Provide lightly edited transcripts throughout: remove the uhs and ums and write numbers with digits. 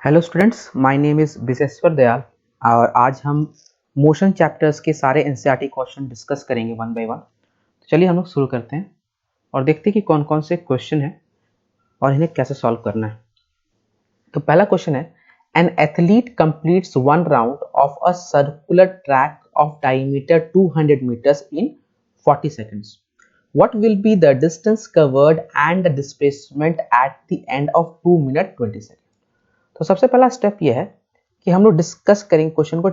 Hello students, my name is Bisheshwar Dayal और आज हम मोशन चैप्टर्स के सारे एनसीईआरटी क्वेश्चन डिस्कस करेंगे वन बाय वन। तो चलिए हम लोग शुरू करते हैं और देखते हैं कि कौन कौन से क्वेश्चन हैं और इन्हें कैसे सॉल्व करना है। तो पहला क्वेश्चन है, an athlete completes one round of a circular track of diameter 200 metres in 40 seconds. What will be the distance covered and the displacement at the end of 2 minutes 20 seconds? तो सबसे पहला step ये है कि हम लोग discuss करेंगे question को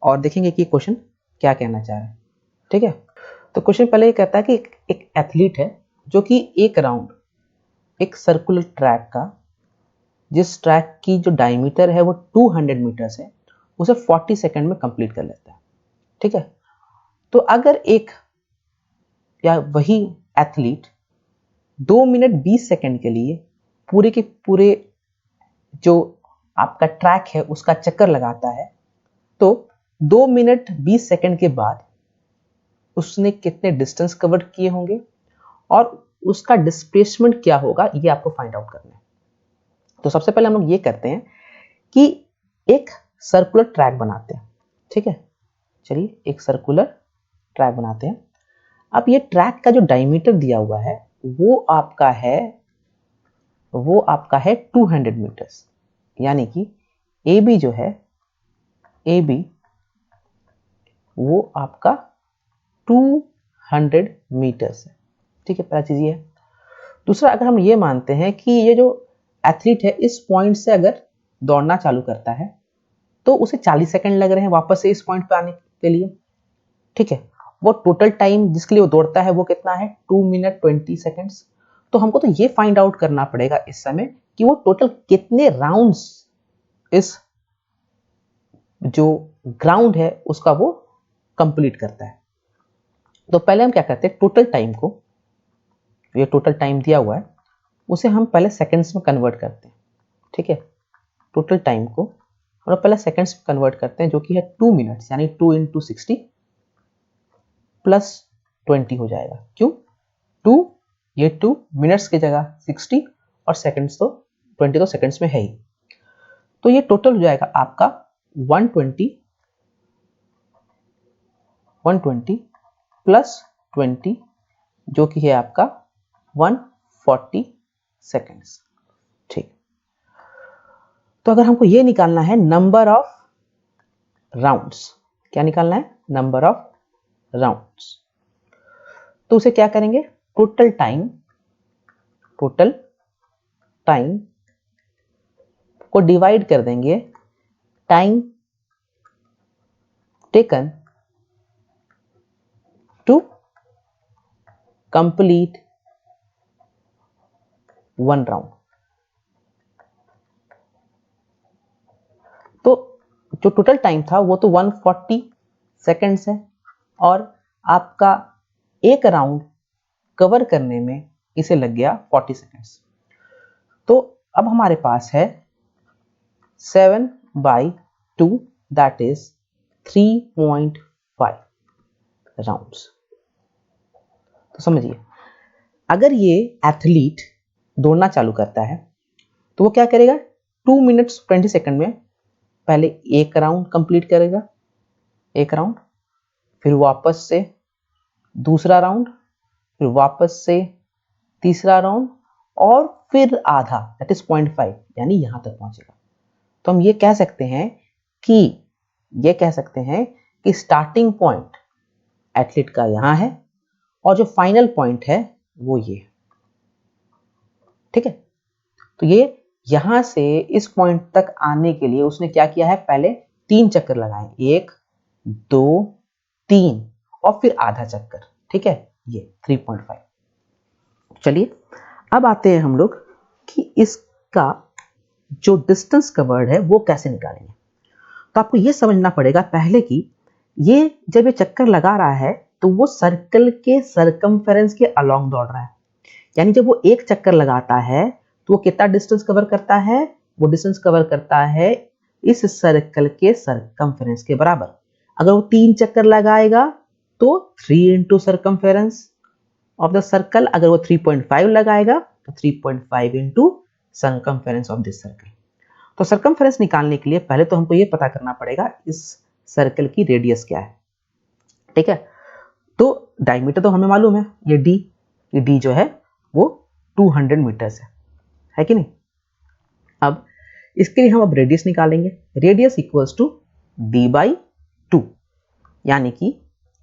और देखेंगे कि क्वेश्चन क्या कहना चाह रहा है। ठीक है, तो क्वेश्चन पहले ये कहता है कि एक एथलीट है जो कि एक राउंड एक सर्कुलर ट्रैक का, जिस ट्रैक की जो डायमीटर है वो 200 मीटर्स है, उसे 40 सेकंड में कंप्लीट कर लेता है। ठीक है, तो अगर एक या वही एथलीट 2 मिनट 20 सेकंड के लिए पूरे के पूरे जो आपका ट्रैक है उसका चक्कर लगाता है, तो 2 मिनट 20 सेकंड के बाद उसने कितने डिस्टेंस कवर किए होंगे और उसका डिस्प्लेसमेंट क्या होगा, ये आपको फाइंड आउट करना है। तो सबसे पहले हम लोग ये करते हैं कि एक सर्कुलर ट्रैक बनाते हैं। ठीक है, चलिए एक सर्कुलर ट्रैक बनाते हैं। अब ये ट्रैक का जो डायमीटर दिया हुआ है वो आपका है 200 मीटर्स, यानी कि AB जो है AB वो आपका 200 मीटर्स है। ठीक है, पहला चीज ये है। दूसरा, अगर हम ये मानते हैं कि ये जो एथलीट है इस पॉइंट से अगर दौड़ना चालू करता है तो उसे 40 सेकंड लग रहे हैं वापस से इस पॉइंट पे आने के लिए। ठीक है, वो टोटल टाइम जिसके लिए वो दौड़ता है वो कितना है, 2 मिनट 20 सेकंड्स। तो हमको तो ये फाइंड आउट करना पड़ेगा इस समय कि वो टोटल कितने राउंड्स इस जो ग्राउंड है उसका वो कंप्लीट करता है। तो पहले हम क्या करते हैं, टोटल टाइम को, ये टोटल टाइम दिया हुआ है उसे हम पहले सेकंड्स में कन्वर्ट करते हैं। ठीक है, टोटल टाइम को हम पहले सेकंड्स में कन्वर्ट करते हैं, जो कि है 2 मिनट्स, यानी 2 × 60 + 20 हो जाएगा। क्यों 2, ये 2 मिनट्स की जगह 60 और सेकंड्स तो 20 तो सेकंड्स में है ही। तो ये टोटल हो जाएगा आपका 120 + 20, जो कि है आपका 140 सेकंड्स। ठीक, तो अगर हमको ये निकालना है नंबर ऑफ राउंड्स, क्या निकालना है, नंबर ऑफ राउंड्स, तो उसे क्या करेंगे, टोटल टाइम को डिवाइड कर देंगे time taken to complete one round. तो जो टोटल टाइम था वो तो 140 सेकंड्स है और आपका एक राउंड कवर करने में इसे लग गया 40 सेकंड्स। तो अब हमारे पास है 7/2, दैट इज 3.5 राउंड्स। तो समझिए, अगर ये एथलीट दौड़ना चालू करता है तो वो क्या करेगा, 2 मिनट्स 20 सेकंड में पहले एक राउंड कंप्लीट करेगा, एक राउंड, फिर वापस से दूसरा राउंड, फिर वापस से तीसरा राउंड और फिर आधा, दैट इज 0.5, यानी यहां तक पहुंचेगा। तो हम ये कह सकते हैं कि स्टार्टिंग पॉइंट एथलीट का यहां है और जो फाइनल पॉइंट है वो ये है। ठीक है, तो ये यहां से इस पॉइंट तक आने के लिए उसने क्या किया है, पहले 3 चक्कर लगाए, 1 2 3 और फिर आधा चक्कर। ठीक है, ये 3.5। चलिए अब आते हैं हम लोग कि इसका जो डिस्टेंस कवर्ड है वो कैसे निकालेंगे। तो आपको ये समझना पड़ेगा पहले कि ये जब ये चक्कर लगा रहा है तो वो सर्कल के सर्कमफेरेंस के अलोंग दौड़ रहा है, यानी जब वो एक चक्कर लगाता है तो वो कितना डिस्टेंस कवर करता है, वो डिस्टेंस कवर करता है इस सर्कल के सर्कमफेरेंस के बराबर। अगर वो 3 चक्कर लगाएगा तो 3 × सर्कमफेरेंस ऑफ द सर्कल, अगर वो 3.5 लगाएगा तो 3.5 × सर्कमफेरेंस ऑफ दिस सर्कल। तो सर्कमफेरेंस निकालने के लिए पहले तो हमको ये पता करना पड़ेगा इस सर्कल की रेडियस क्या है, ठीक है। तो डायमीटर तो हमें मालूम है, ये डी जो है वो 200 मीटर्स है कि नहीं। अब इसके लिए हम अब रेडियस निकालेंगे, radius equals to D by 2, यानी कि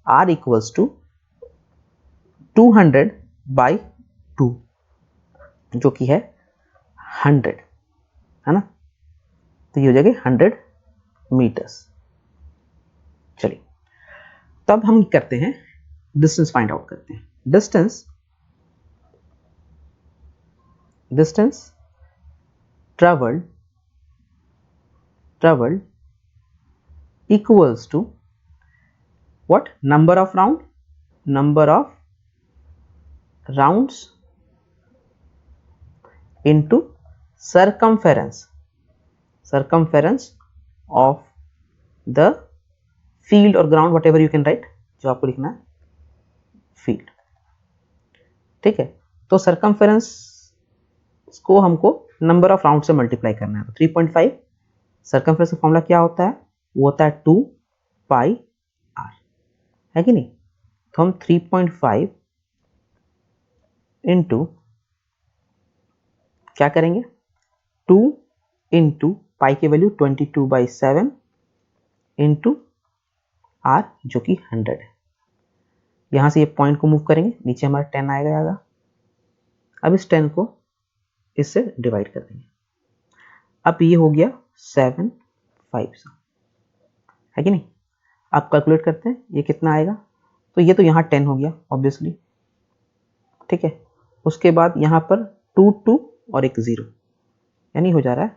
आर इक्वल्स टू 200 बाई 2 जो कि है 100, है ना। तो ये हो जाएगा 100 मीटर्स। चलिए तब हम करते हैं डिस्टेंस फाइंड आउट करते हैं। Distance traveled equals to what? Number of rounds into circumference of the field or ground, whatever you can write, जो आपको लिखना है field, ठीक है। तो circumference को हमको नंबर ऑफ राउंड से मल्टीप्लाई करना है। तो 3.5 सर्कमफेरेंस का फॉर्मूला क्या होता है? वो होता है 2 पाई आर, है कि नहीं। तो हम 3.5 इंटू क्या करेंगे, 2 इंटू पाई की वैल्यू 22/7 इंटू आर जो कि 100 है। यहां से ये पॉइंट को मूव करेंगे, नीचे हमारा 10 आएगा। अब इस 10 को इससे डिवाइड कर देंगे। अब ये हो गया 7/5, है कि नहीं। आप कैलकुलेट करते हैं ये कितना आएगा। तो ये तो यहाँ 10 हो गया ऑब्वियसली, ठीक है। उसके बाद यहाँ पर 2 और एक 0, यानी हो जा रहा है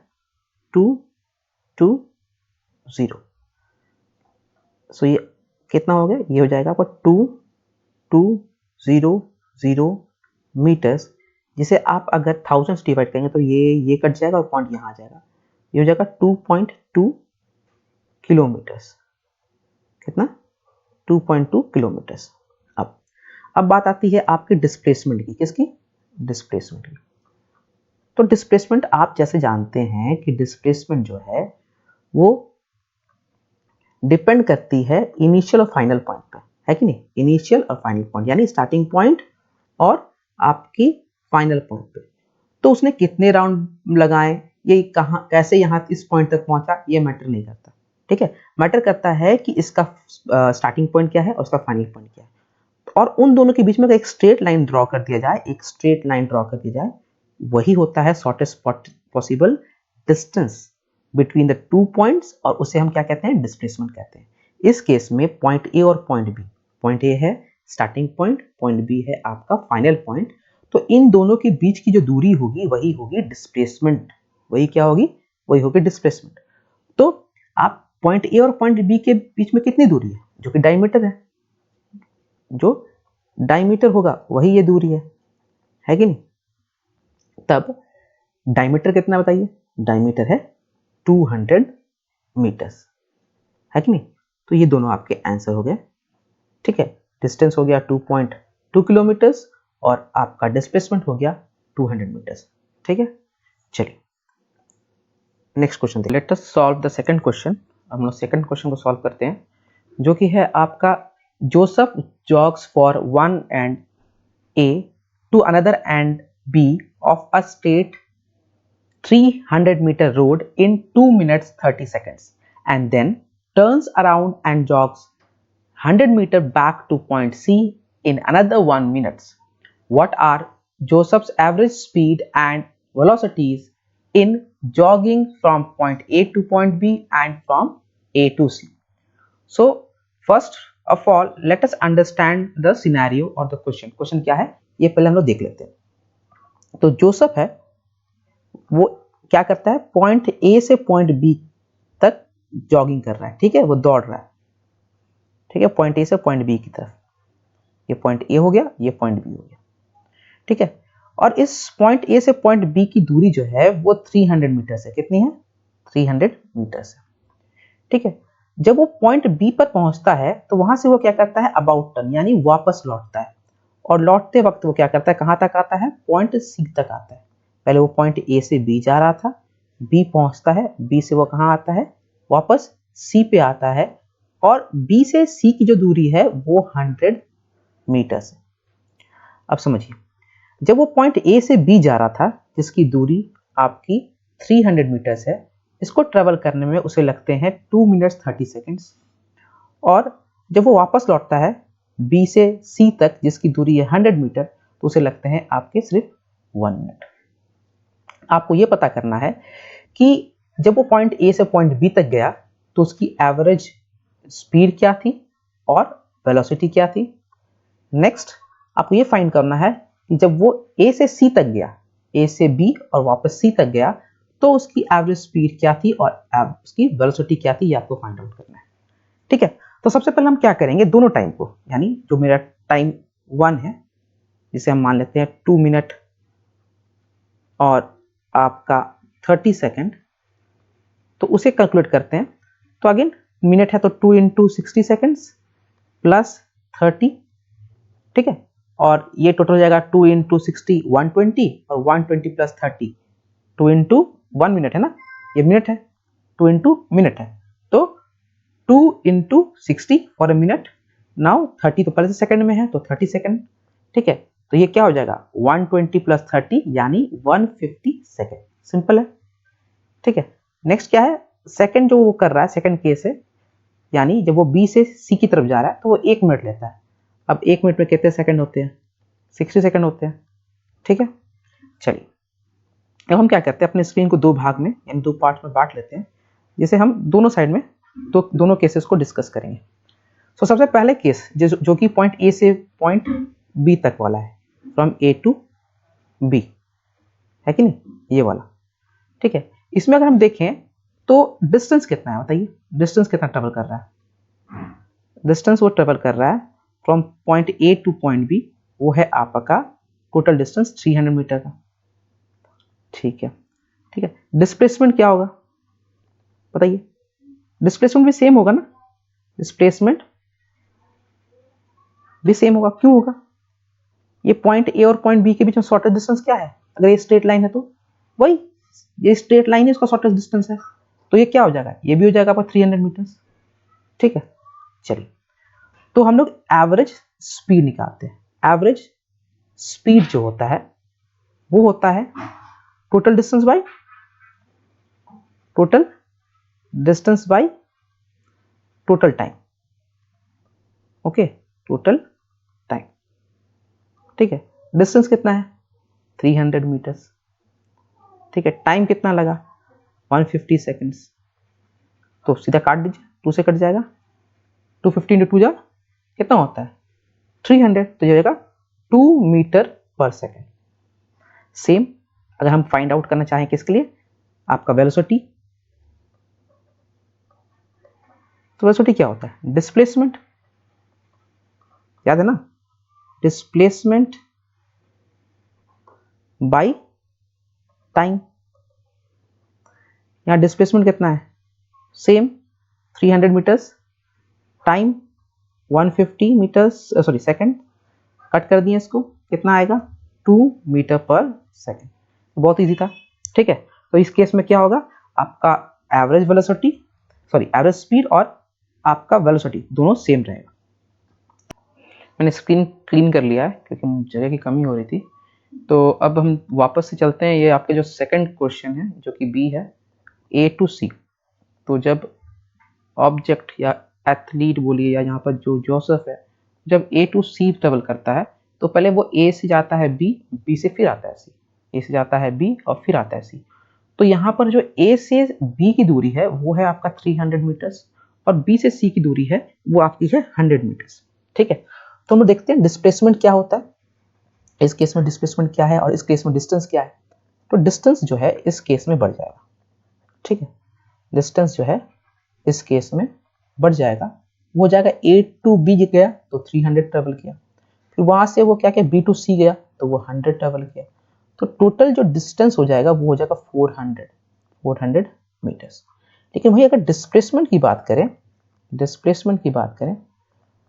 220। सो ये कितना हो गया, ये हो जाएगा आपका 2200 मीटर्स, जिसे आप अगर 1000 से डिवाइड करेंगे तो ये कट जाएगा और पॉइंट यहाँ आ जाएगा। ये हो जाएगा 2.2 किलोमीटर्स। कितना? 2.2 किलोमीटर्स। अब बात आती है आपकी डिस्प्लेसमेंट की। किसकी? डिस्प्लेसमेंट की। तो डिस्प्लेसमेंट आप जैसे जानते हैं कि डिस्प्लेसमेंट जो है वो डिपेंड करती है इनिशियल और फाइनल पॉइंट पे, है कि नहीं। इनिशियल और फाइनल पॉइंट यानी स्टार्टिंग पॉइंट और आपकी फाइनल पॉइंट पे। तो उसने कितने राउंड लगाए, ये कहाँ कैसे यहाँ इस पॉइंट तक पहुंचा, ये मैटर नहीं करता, ठीक है। मैटर करता है कि इसका स्टार्टिंग पॉइंट क्या है और उसका फाइनल पॉइंट क्या है। और उन दोनों के बीच में एक स्ट्रेट लाइन ड्रॉ कर दिया जाए, वही होता है shortest possible distance between the 2 points, और उसे हम क्या कहते हैं? डिस्प्लेसमेंट कहते हैं। इस केस में पॉइंट ए और पॉइंट बी, पॉइंट ए है स्टार्टिंग पॉइंट बी है आपका फाइनल पॉइंट, तो इन दोनों के बीच की जो दूरी होगी वही होगी डिस्प्लेसमेंट। वही क्या होगी? वही होगी डिस्प्लेसमेंट। तो आप पॉइंट ए और पॉइंट बी के बीच में कितनी दूरी है? जो कि डायमीटर है, जो डायमीटर होगा वही ये दूरी है कि नहीं। तब डायमीटर कितना बताइए? डायमीटर है 200 मीटर्स, है कि नहीं। तो ये दोनों आपके आंसर हो गए, ठीक है। डिस्टेंस हो गया 2.2 किलोमीटर्स और आपका डिस्प्लेसमेंट हो गया 200 मीटर्स, ठीक है। चलिए नेक्स्ट क्वेश्चन देखिए। Let us solve the second question. हम लोग सेकंड क्वेश्चन को सॉल्व करते हैं, जो कि है आपका Joseph jogs for one end A to another end B of a straight 300 meter road in 2 minutes 30 seconds and then turns around and jogs 100 meter back to point C in another 1 minute. What are Joseph's average speed and velocities in jogging from point A to point B and from A to C? So first of all let us understand the scenario or the question. Question क्या है ये पहले हम लोग देख लेते हैं। तो जोसेफ है वो क्या करता है, पॉइंट ए से पॉइंट बी तक जॉगिंग कर रहा है, ठीक है। वो दौड़ रहा है, ठीक है, पॉइंट ए से पॉइंट बी की तरफ। ये पॉइंट ए हो गया, ये पॉइंट बी हो गया, ठीक है। और इस पॉइंट ए से पॉइंट बी की दूरी जो है वो 300 मीटर है। कितनी है? 300 मीटर है, ठीक है। जब वो पॉइंट बी पर पहुंचता है तो वहां से वो क्या करता है, अबाउट टर्न यानी वापस लौटता है। और लौटते वक्त वो क्या करता है, कहां तक आता है? पॉइंट सी तक आता है। पहले वो पॉइंट ए से बी जा रहा था, बी पहुंचता है, बी से वो कहाँ आता है, वापस सी पे आता है, और बी से सी की जो दूरी है वो 100 मीटर्स है। अब समझिए, जब वो पॉइंट ए से बी जा रहा था जिसकी दूरी आपकी 300 मीटर्स है, इसको ट्रेवल करने में उसे लगते हैं 2 मिनट्स 30 सेकेंड्स, और जब वो वापस लौटता है बी से सी तक जिसकी दूरी है 100 मीटर, तो उसे लगते हैं आपके सिर्फ 1 मिनट। आपको ये पता करना है कि जब वो पॉइंट ए से पॉइंट बी तक गया तो उसकी एवरेज स्पीड क्या थी और वेलोसिटी क्या थी। नेक्स्ट आपको ये फाइंड करना है कि जब वो ए से सी तक गया, ए से बी और वापस सी तक गया, तो उसकी एवरेज स्पीड क्या थी और उसकी वेलोसिटी क्या थी, ये आपको फाइंड आउट करना है। ठीक है, तो सबसे पहले हम क्या करेंगे, दोनों टाइम को, यानी जो मेरा टाइम 1 है जिसे हम मान लेते हैं 2 मिनट और आपका 30 सेकेंड, तो उसे कैलकुलेट करते हैं। तो अगेन मिनट है तो 2 इंटू 60 सेकेंड्स प्लस 30, ठीक है, और ये टोटल हो जाएगा 2 इंटू 60 120 और 120 प्लस 30 2 इंटू 1 मिनट है ना, ये मिनट है, 2 इंटू मिनट है, तो 2 into 60 for a minute. Now 30 तो पहले से सेकंड में है तो 30 सेकंड, ठीक है, तो ये क्या हो जाएगा 120 प्लस 30 यानी 150 सेकंड, सिंपल है। ठीक है, नेक्स्ट क्या है, सेकंड जो वो कर रहा है, सेकंड केस है, यानी जब वो बी से सी की तरफ जा रहा है तो वो 1 मिनट लेता है। अब 1 मिनट में कितने सेकंड होते हैं, 60 सेकंड होते हैं। ठीक है, चलिए अब हम क्या करते हैं, अपने स्क्रीन को दो भाग में यानी दो पार्ट में बांट लेते हैं, जिसे हम दोनों साइड में दोनों केसेस को डिस्कस करेंगे। तो सबसे पहले केस जो कि पॉइंट ए से पॉइंट बी तक वाला है, फ्रॉम ए टू बी, है कि नहीं, ये वाला। ठीक है, इसमें अगर हम देखें तो डिस्टेंस कितना है, बताइए डिस्टेंस कितना ट्रेवल कर रहा है। डिस्टेंस वो ट्रेवल कर रहा है from point A to point B, वो है आपका टोटल डिस्टेंस 300 मीटर का। ठीक है, ठीक है, डिस्प्लेसमेंट क्या होगा बताइए, डिस्प्लेसमेंट भी सेम होगा ना, डिस्प्लेसमेंट भी सेम होगा, क्यों होगा, ये पॉइंट ए और पॉइंट बी के बीच में शॉर्टेस्ट डिस्टेंस क्या है, अगर ये स्ट्रेट लाइन है तो वही, ये स्ट्रेट लाइन है, इसका शॉर्टेस्ट डिस्टेंस है, तो ये क्या हो जाएगा, ये भी हो जाएगा आपका 300 मीटर्स। ठीक है, चलिए तो हम लोग एवरेज स्पीड निकालते हैं। एवरेज स्पीड जो होता है वो होता है total distance by total time. Okay, total time, ठीक है, डिस्टेंस कितना है 300 मीटर्स, ठीक है, टाइम कितना लगा 150 सेकेंड्स, तो सीधा काट दीजिए, 2 से कट जाएगा, 250 इंटू 2 जा कितना होता है 300, तो ये होगा 2 मीटर पर सेकेंड। सेम अगर हम फाइंड आउट करना चाहें किसके लिए, आपका वेलोसिटी, तो वेलोसिटी क्या होता है, डिस्प्लेसमेंट, याद है ना, डिस्प्लेसमेंट बाय टाइम। यहां डिस्प्लेसमेंट कितना है, same 300 metres, time 150 metres sorry second, cut कर दिए इसको, कितना आएगा 2 मीटर पर सेकंड, बहुत इजी था। ठीक है, तो इस केस में क्या होगा, आपका average velocity sorry average speed और आपका वेलोसिटी दोनों सेम रहेगा। मैंने स्क्रीन क्लीन कर लिया है क्योंकि जगह की कमी हो रही थी। तो अब हम वापस से चलते हैं, ये आपके जो सेकंड क्वेश्चन है जो कि बी है, ए टू सी। तो जब ऑब्जेक्ट या एथलीट बोलिए या यहाँ पर जो जोसेफ है, जब ए टू सी ट्रेवल करता है तो पहले वो ए से जाता है बी, बी से फिर आता है सी, ए से जाता है बी और फिर आता है सी। तो यहाँ पर जो ए से बी की दूरी है वो है आपका 300 मीटर्स और बी से सी की दूरी है वो आपकी है 100 मीटर्स। ठीक है, तो हम देखते हैं डिस्प्लेसमेंट क्या होता है, इस केस में डिस्प्लेसमेंट क्या है और इस केस में डिस्टेंस क्या है। तो डिस्टेंस जो है इस केस में बढ़ जाएगा। ठीक है, डिस्टेंस जो है इस केस में बढ़ जाएगा, वो हो जाएगा ए टू बी गया तो 300 ट्रेवल किया, फिर वहां से वो क्या किया बी टू सी गया तो वो 100 ट्रेवल किया, तो टोटल जो डिस्टेंस हो जाएगा वो हो जाएगा 400 मीटर्स। लेकिन वही अगर डिस्प्लेसमेंट की बात करें,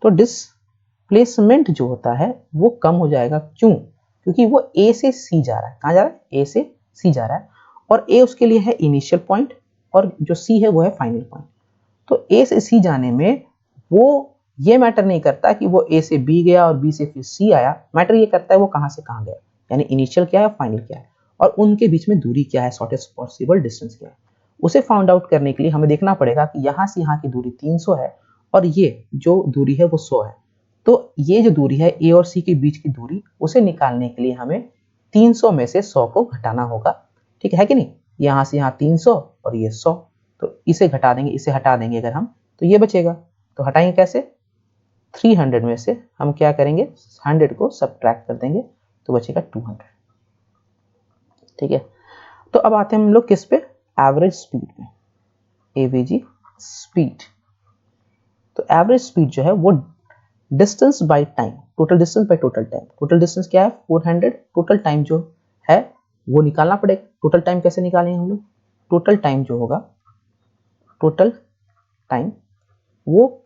तो डिस्प्लेसमेंट जो होता है वो कम हो जाएगा, क्यों, क्योंकि वो ए से सी जा रहा है, कहाँ जा रहा है, ए से सी जा रहा है, और ए उसके लिए है इनिशियल पॉइंट और जो सी है वो है फाइनल पॉइंट। तो ए से सी जाने में वो ये मैटर नहीं करता कि वो ए से बी गया और बी से फिर सी आया, मैटर ये करता है वो कहां से कहां गया, यानी इनिशियल क्या है फाइनल क्या है और उनके बीच में दूरी क्या है, शॉर्टेस्ट पॉसिबल डिस्टेंस क्या है। उसे फाउंड आउट करने के लिए हमें देखना पड़ेगा कि यहां से यहां की दूरी 300 है और ये जो दूरी है वो 100 है। तो ये जो दूरी है ए और सी के बीच की दूरी, उसे निकालने के लिए हमें 300 में से 100 को घटाना होगा, ठीक है कि नहीं। यहाँ से यहाँ 300 और ये 100, तो इसे घटा देंगे, इसे हटा देंगे अगर हम, तो ये बचेगा। तो हटाएंगे कैसे, 300 में से हम क्या करेंगे, 100 को सब्ट्रैक्ट कर देंगे तो बचेगा 200, ठीक है। तो अब आते हैं हम लोग किस पे, एवरेज स्पीड पे, एवीजी स्पीड। तो एवरेज स्पीड जो है वो distance by time, total distance by total time. Total distance क्या है 400, टोटल टाइम जो है वो निकालना पड़ेगा। टोटल टाइम कैसे निकालेंगे हम लोग, टोटल टाइम जो होगा, टोटल टाइम वो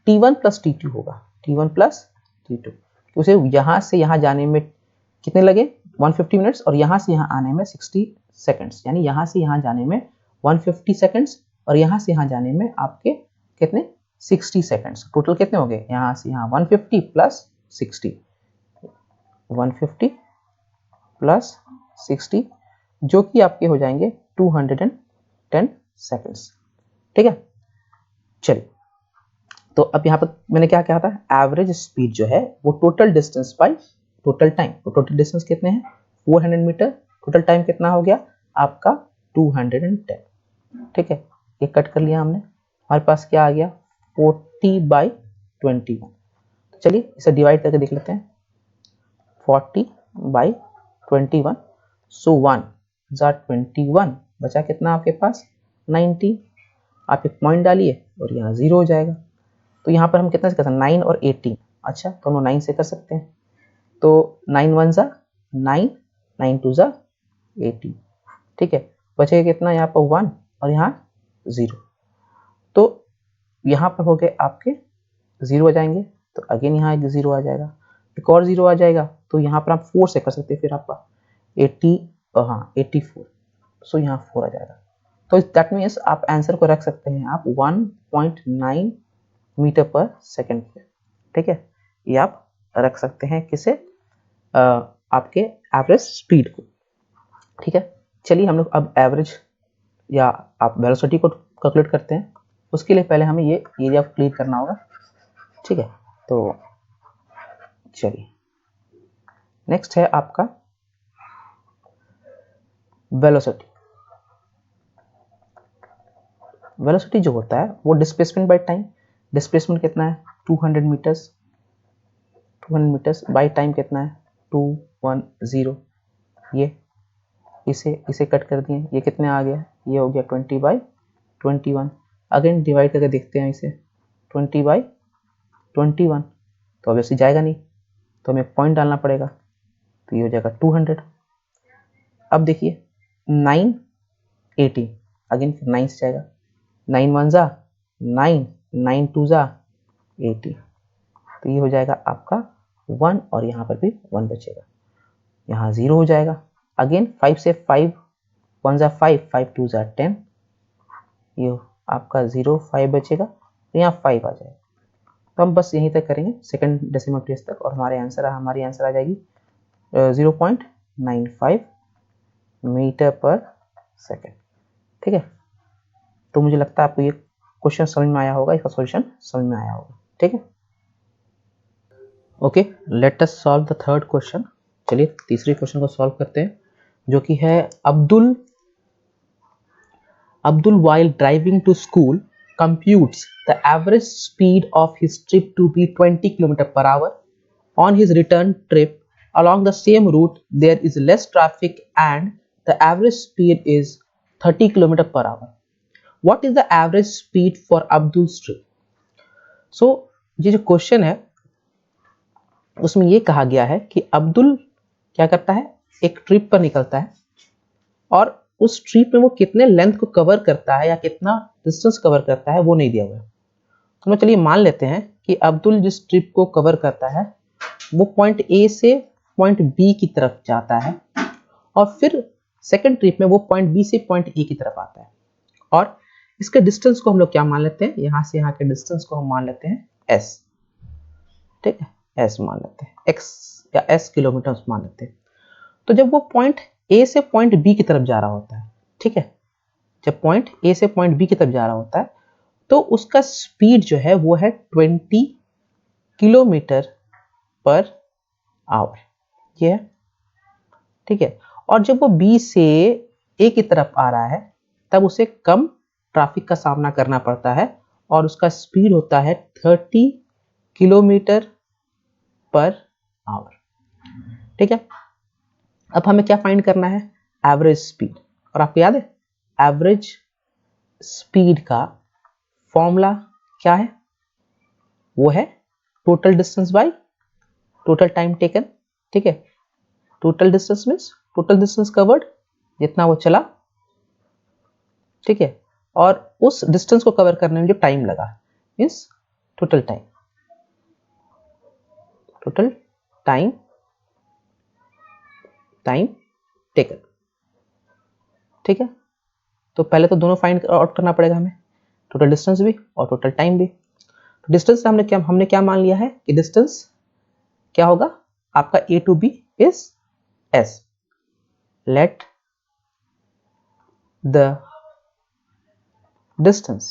t1 प्लस t2 होगा, t1 प्लस t2। उसे यहां से यहां जाने में कितने लगे 150 मिनट्स और यहां से यहां आने में 60 सेकंड्स, यानी यहां से यहां जाने में 150 सेकंड्स और यहां से यहां जाने में आपके कितने 60 सेकंड्स। टोटल कितने हो गए, यहां से यहां 150 प्लस 60, 150 प्लस 60 जो कि आपके हो जाएंगे 210 सेकंड्स, ठीक है। चलिए, तो अब यहाँ पर मैंने क्या कहा था, एवरेज स्पीड जो है वो total distance by total time. तो टोटल डिस्टेंस कितने हैं 400 मीटर, टोटल टाइम कितना हो गया आपका 210, ठीक है। ये कट कर लिया हमने, हमारे पास क्या आ गया 40/21। तो चलिए इसे डिवाइड करके देख लेते हैं, 40/21, सो 1 21 बचा कितना आपके पास 90। आप एक पॉइंट डालिए और यहाँ 0 हो जाएगा। तो यहाँ पर हम कितना से कर सकते हैं 9 और 18, अच्छा दोनों 9 से कर सकते हैं। तो 9 1 जा 9, 9 2 जा 18, ठीक है। बचेगा कितना यहाँ पर 1 और यहाँ 0। तो यहाँ पर हो गए आपके 0 हो जाएंगे, तो अगेन यहाँ एक 0 आ जाएगा, एक और 0 आ जाएगा। तो यहाँ पर आप 4 से कर सकते हैं, फिर आपका 80 हाँ 84, सो यहाँ 4 आ जाएगा। तो दैट मीन्स आप आंसर को रख सकते हैं आप 1.9 मीटर पर सेकेंड पे, ठीक है। ये आप रख सकते हैं किसे, आपके एवरेज स्पीड को, ठीक है। चलिए हम लोग अब एवरेज या आप वेलोसिटी को कैलकुलेट करते हैं। उसके लिए पहले हमें ये एरिया क्लियर करना होगा, ठीक है। तो चलिए नेक्स्ट है आपका वेलोसिटी। वेलोसिटी जो होता है वो डिस्प्लेसमेंट बाय टाइम, डिस्प्लेसमेंट कितना है 200 मीटर्स, 200 मीटर्स बाय टाइम कितना है 210। ये इसे कट कर दिए, ये कितने आ गया, ये हो गया 20/21। अगेन डिवाइड करके देखते हैं इसे 20/21, तो ऑब्वियसली जाएगा नहीं, तो हमें पॉइंट डालना पड़ेगा, तो ये हो जाएगा 200। अब देखिए 9 18, अगेन फिर 9 से जाएगा, 9 1 जा 9, 9 2 जा 80, तो ये हो जाएगा आपका 1 और यहाँ पर भी 1 बचेगा, यहाँ 0 हो जाएगा। अगेन 5 से 5 1 जा 5, 5 2 जा 10, ये आपका 0 5 बचेगा, तो यहाँ 5 आ जाएगा। तो हम बस यहीं तक करेंगे सेकंड डेसिमल प्लेस तक और हमारी आंसर आ जाएगी 0.95 मीटर पर सेकेंड, ठीक है। तो मुझे लगता है आपको ये क्वेश्चन समझ में आया होगा, इसका सॉल्यूशन समझ में आया होगा, ठीक है। Okay, let us solve the third question. चलिए तीसरे क्वेश्चन को सॉल्व करते हैं, जो कि है Abdul while driving to school computes the average speed of his trip to be 20 km per hour. On his return trip along the same route there is less traffic and the average speed is 30 km per hour. What is the average speed for Abdul's trip? So ये जो question है उसमें ये कहा गया है कि अब्दुल क्या करता है, एक ट्रिप पर निकलता है और उस ट्रिप में वो कितने लेंथ को कवर करता है या कितना डिस्टेंस कवर करता है वो नहीं दिया हुआ है। तो मैं चलिए मान लेते हैं कि अब्दुल जिस ट्रिप को कवर करता है वो पॉइंट ए से पॉइंट बी की तरफ जाता है और फिर सेकंड ट्रिप में वो पॉइंट बी से पॉइंट ए की तरफ आता है और इसके डिस्टेंस को हम लोग क्या मान लेते हैं, यहां से यहां के डिस्टेंस को हम मान लेते हैं एस, ठीक है, एस मान लेते हैं, एक्स या एस किलोमीटर मान लेते हैं। तो जब वो पॉइंट ए से पॉइंट बी की तरफ जा रहा होता है, ठीक है, जब पॉइंट ए से पॉइंट बी की तरफ जा रहा होता है तो उसका स्पीड जो है वो है 20 किलोमीटर पर आवर, ये है, ठीक है। और जब वो बी से ए की तरफ आ रहा है तब उसे कम ट्रैफिक का सामना करना पड़ता है और उसका स्पीड होता है 30 किलोमीटर पर आवर, ठीक है। अब हमें क्या फाइंड करना है, एवरेज स्पीड। और आपको याद है एवरेज स्पीड का फॉर्मूला क्या है, वो है total distance by total time taken, ठीक है। Total distance means total distance covered, जितना वो चला, ठीक है, और उस डिस्टेंस को कवर करने में जो टाइम लगा means total time, total time taken, ठीक है। तो पहले तो दोनों फाइंड आउट करना पड़ेगा हमें, टोटल डिस्टेंस भी और टोटल टाइम भी। तो डिस्टेंस से हमने क्या मान लिया है कि डिस्टेंस क्या होगा आपका A to B is S, let the distance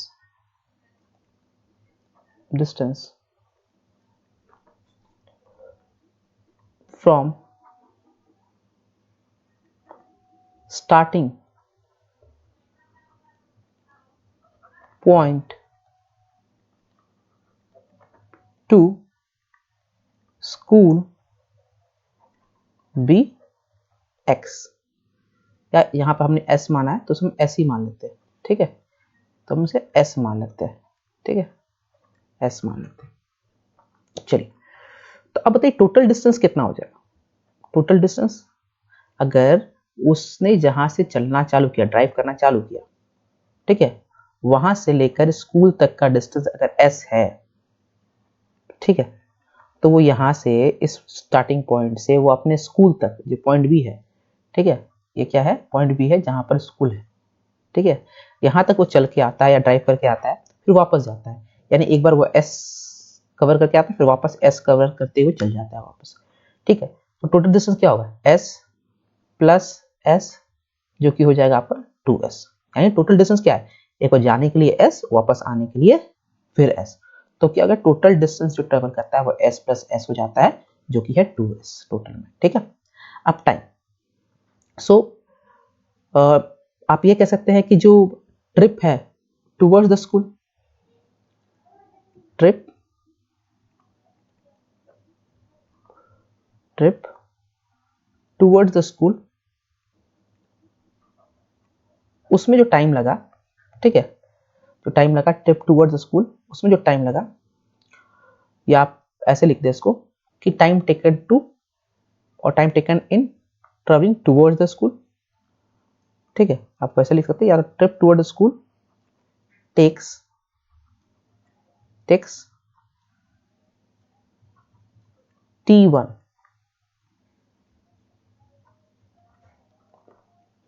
from starting point to school be x, या यहाँ पर हमने s माना है तो हम s ही मान लेते हैं, ठीक है, तो हम इसे s मान लेते हैं, ठीक है, s मान लेते हैं। चलिए तो अब बताइए टोटल डिस्टेंस कितना हो जाएगा। टोटल डिस्टेंस अगर उसने जहां से चलना चालू किया, ड्राइव करना चालू किया, ठीक है, वहां से लेकर स्कूल तक का डिस्टेंस अगर s है, ठीक है, तो वो यहां से इस स्टार्टिंग पॉइंट से वो अपने स्कूल तक जो पॉइंट बी है, ठीक है, ये क्या है पॉइंट बी है जहां पर स्कूल है, ठीक है, यहां तक वो चल के आता है या ड्राइव करके आता है फिर वापस जाता है, यानी एक बार वो एस कवर करके आता है फिर वापस एस कवर करते हुए चल जाता है वापस, ठीक है। तो टोटल डिस्टेंस क्या होगा एस प्लस एस जो कि हो जाएगा आपका 2s, यानी टोटल डिस्टेंस क्या है, एक बार जाने के लिए s, वापस आने के लिए फिर s, तो क्या अगर टोटल डिस्टेंस जो ट्रेवल करता है वो s प्लस s हो जाता है जो कि है 2s टोटल में, ठीक है। अब टाइम, सो आप ये कह सकते हैं कि जो ट्रिप है towards the school, trip towards the school, उसमें जो टाइम लगा, ठीक है, जो टाइम लगा ट्रिप टुवर्ड्स द स्कूल, उसमें जो टाइम लगा, या आप ऐसे लिख दे इसको कि टाइम टेकन टू और time taken in travelling towards the school, ठीक है, आप वैसे लिख सकते हैं, या trip toward the school takes t1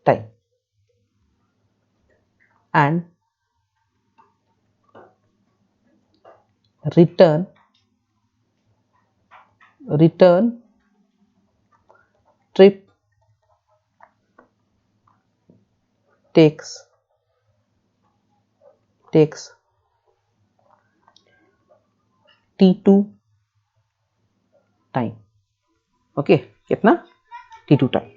time and return trip takes t2 time, okay, कितना t2 टाइम,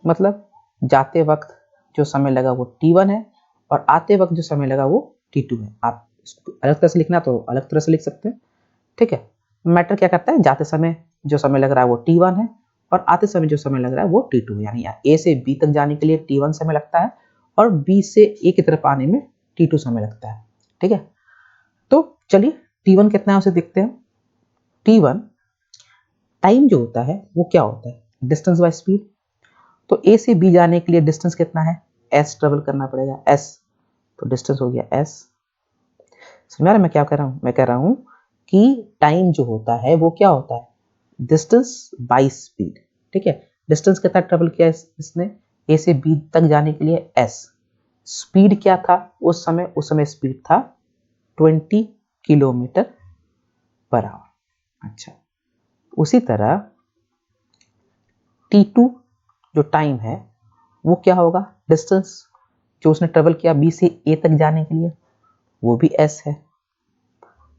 मतलब जाते वक्त जो समय लगा वो t1 है और आते वक्त जो समय लगा वो t2 है। आप अलग तरह से लिखना तो अलग तरह से लिख सकते हैं, ठीक है। मैटर क्या करता है, जाते समय जो समय लग रहा है वो t1 है और आते समय जो समय लग रहा है वो t2 है, यानी a से b तक जाने के लिए t1 समय लगता है और b से a की तरफ आने में t2 समय लगता है, ठीक है। तो चलिए t1 कितना है उसे देखते हैं। t1 टाइम जो होता है वो क्या होता है, डिस्टेंस बाय स्पीड, तो a से b जाने के लिए डिस्टेंस कितना है, s ट्रेवल करना पड़ेगा, s, तो डिस्टेंस हो गया s। समझ रहे मैं क्या कह रहा हूं, मैं कह रहा हूं कि टाइम जो होता है वो क्या होता है, डिस्टेंस बाय स्पीड, ठीक है। डिस्टेंस कितना ट्रेवल किया इसने ए से बी तक जाने के लिए एस। स्पीड क्या था उस समय स्पीड था 20 किलोमीटर पर आवर। अच्छा, उसी तरह T2 जो टाइम है वो क्या होगा, डिस्टेंस जो उसने ट्रेवल किया बी से ए तक जाने के लिए वो भी एस है,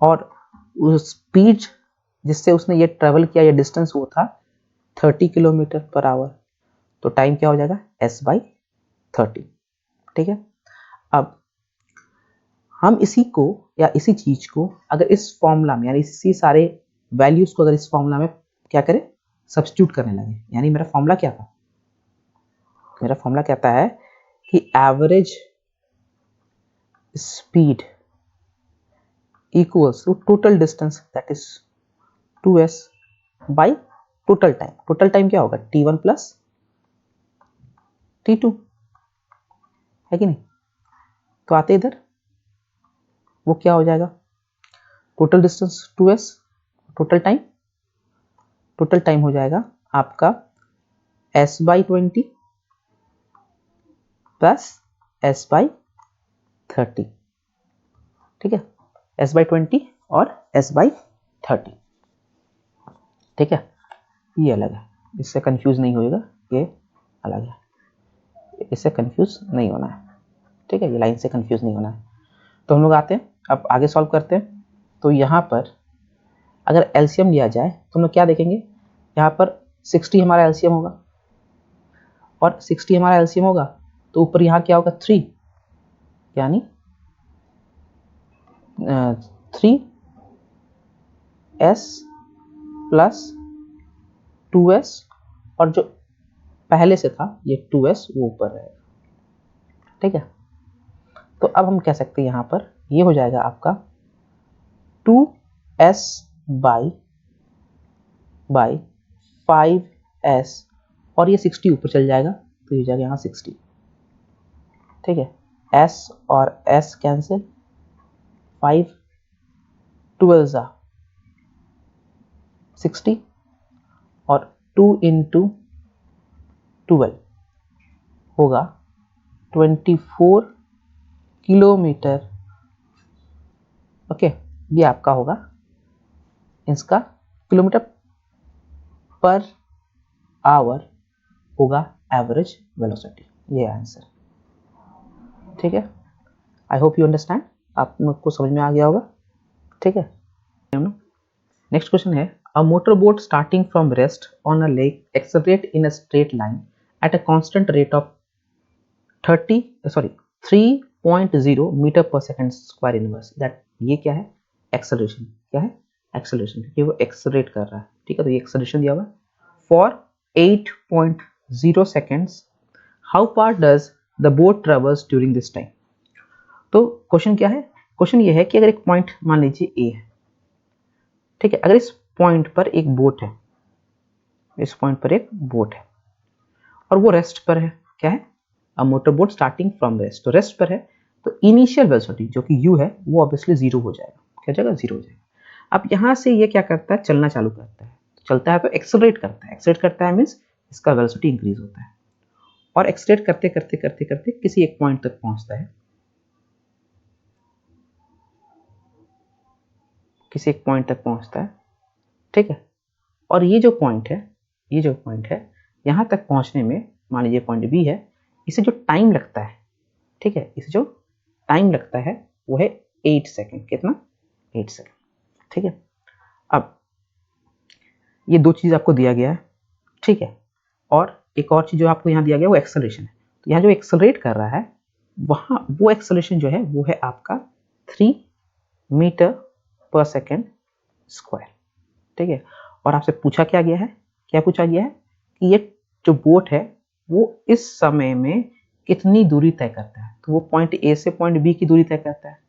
और उस स्पीड जिससे उसने ये ट्रेवल किया, ये डिस्टेंस वो था 30 किलोमीटर पर आवर। तो टाइम क्या हो जाएगा, S/30। ठीक है, अब हम इसी को या इसी चीज को अगर इस फॉर्मूला में यानी इसी सारे वैल्यूज को अगर इस फॉर्मूला में क्या करें, सब्स्टिट्यूट करने लगे, यानी मेरा फॉर्मूला क्या था, मेरा फॉर्मूला कहता है कि average speed equals to total distance, that is 2s by total time। total time क्या होगा, t1 plus t2, है कि नहीं। तो आते इधर वो क्या हो जाएगा, total distance 2s, total time हो जाएगा आपका s/20 प्लस s/30। ठीक है, s/20 और s/30। ठीक है, ये अलग है, इससे कंफ्यूज नहीं होएगा, ये अलग है, इससे कंफ्यूज नहीं होना है। ठीक है, ये लाइन से कंफ्यूज नहीं होना है। तो हम लोग आते हैं अब आगे सॉल्व करते हैं। तो यहाँ पर अगर एलसीएम लिया जाए तो हम लोग क्या देखेंगे, यहाँ पर 60 हमारा एलसीएम होगा, और 60 हमारा एलसीएम होगा तो ऊपर यहाँ क्या होगा 3, यानी 3s प्लस 2s, और जो पहले से था ये 2s वो ऊपर रहेगा। ठीक है, तो अब हम कह सकते हैं यहाँ पर ये हो जाएगा आपका 2s बाई 5s, और ये 60 ऊपर चल जाएगा तो ये जाएगा यहाँ 60। ठीक है, s और s कैंसिल, 5 12 जा 60, और 2 into 12 होगा 24 किलोमीटर। ओके, ये आपका होगा इसका किलोमीटर पर आवर होगा एवरेज वेलोसिटी, ये आंसर। ठीक है, आई होप यू अंडरस्टैंड, आप लोग को समझ में आ गया होगा। ठीक है, नेक्स्ट क्वेश्चन है, a motor boat starting from rest on a lake accelerate in a straight line at a constant rate of 3.0 metre per second square inverse, that ये क्या है, एक्सेलरेशन। क्या है, एक्सेलरेशन, क्योंकि वो एक्सेलरेट कर रहा है। ठीक है, तो ये एक्सेलरेशन दिया हुआ है for 8.0 seconds, how far does the boat travels during this time. तो क्वेश्चन क्या है, क्वेश्चन ये है कि अगर एक पॉइंट मान लीजिए ए है, ठीक है, अगर इस पॉइंट पर एक बोट है, इस पॉइंट पर एक बोट है और वो रेस्ट पर है, क्या है, a motor boat starting from rest, तो रेस्ट पर है, तो इनिशियल वेलोसिटी जो कि u है वो ऑब्वियसली 0 हो जाएगा। क्या हो जाएगा, 0 हो जाएगा। अब यहाँ से ये क्या करता है, चलना चालू करता है, चलता है तो एक्सेलरेट करता है, एक्सेलरेट करता है मीन्स इसका वेलोसिटी इंक्रीज होता है, और एक्सेलरेट करते करते करते करते किसी एक पॉइंट तक पहुंचता है, किसी एक पॉइंट तक पहुंचता है। ठीक है, और ये जो पॉइंट है, ये जो पॉइंट है, यहाँ तक पहुंचने में मान लीजिए पॉइंट बी है, इसे जो टाइम लगता है, ठीक है, इसे जो टाइम लगता है वो है 8 सेकेंड। कितना, 8 सेकेंड। ठीक है, अब ये दो चीज आपको दिया गया है। ठीक है, और एक और चीज जो आपको यहाँ दिया गया वो एक्सेलरेशन है। तो यहाँ जो एक्सेलरेट कर रहा है वहां वो एक्सेलरेशन जो है वो है आपका 3 मीटर पर सेकेंड स्क्वायर। ठीक है, और आपसे पूछा क्या गया है, क्या पूछा गया है कि ये जो बोट है वो इस समय में कितनी दूरी तय करता है, तो वो पॉइंट ए से पॉइंट बी की दूरी तय करता है,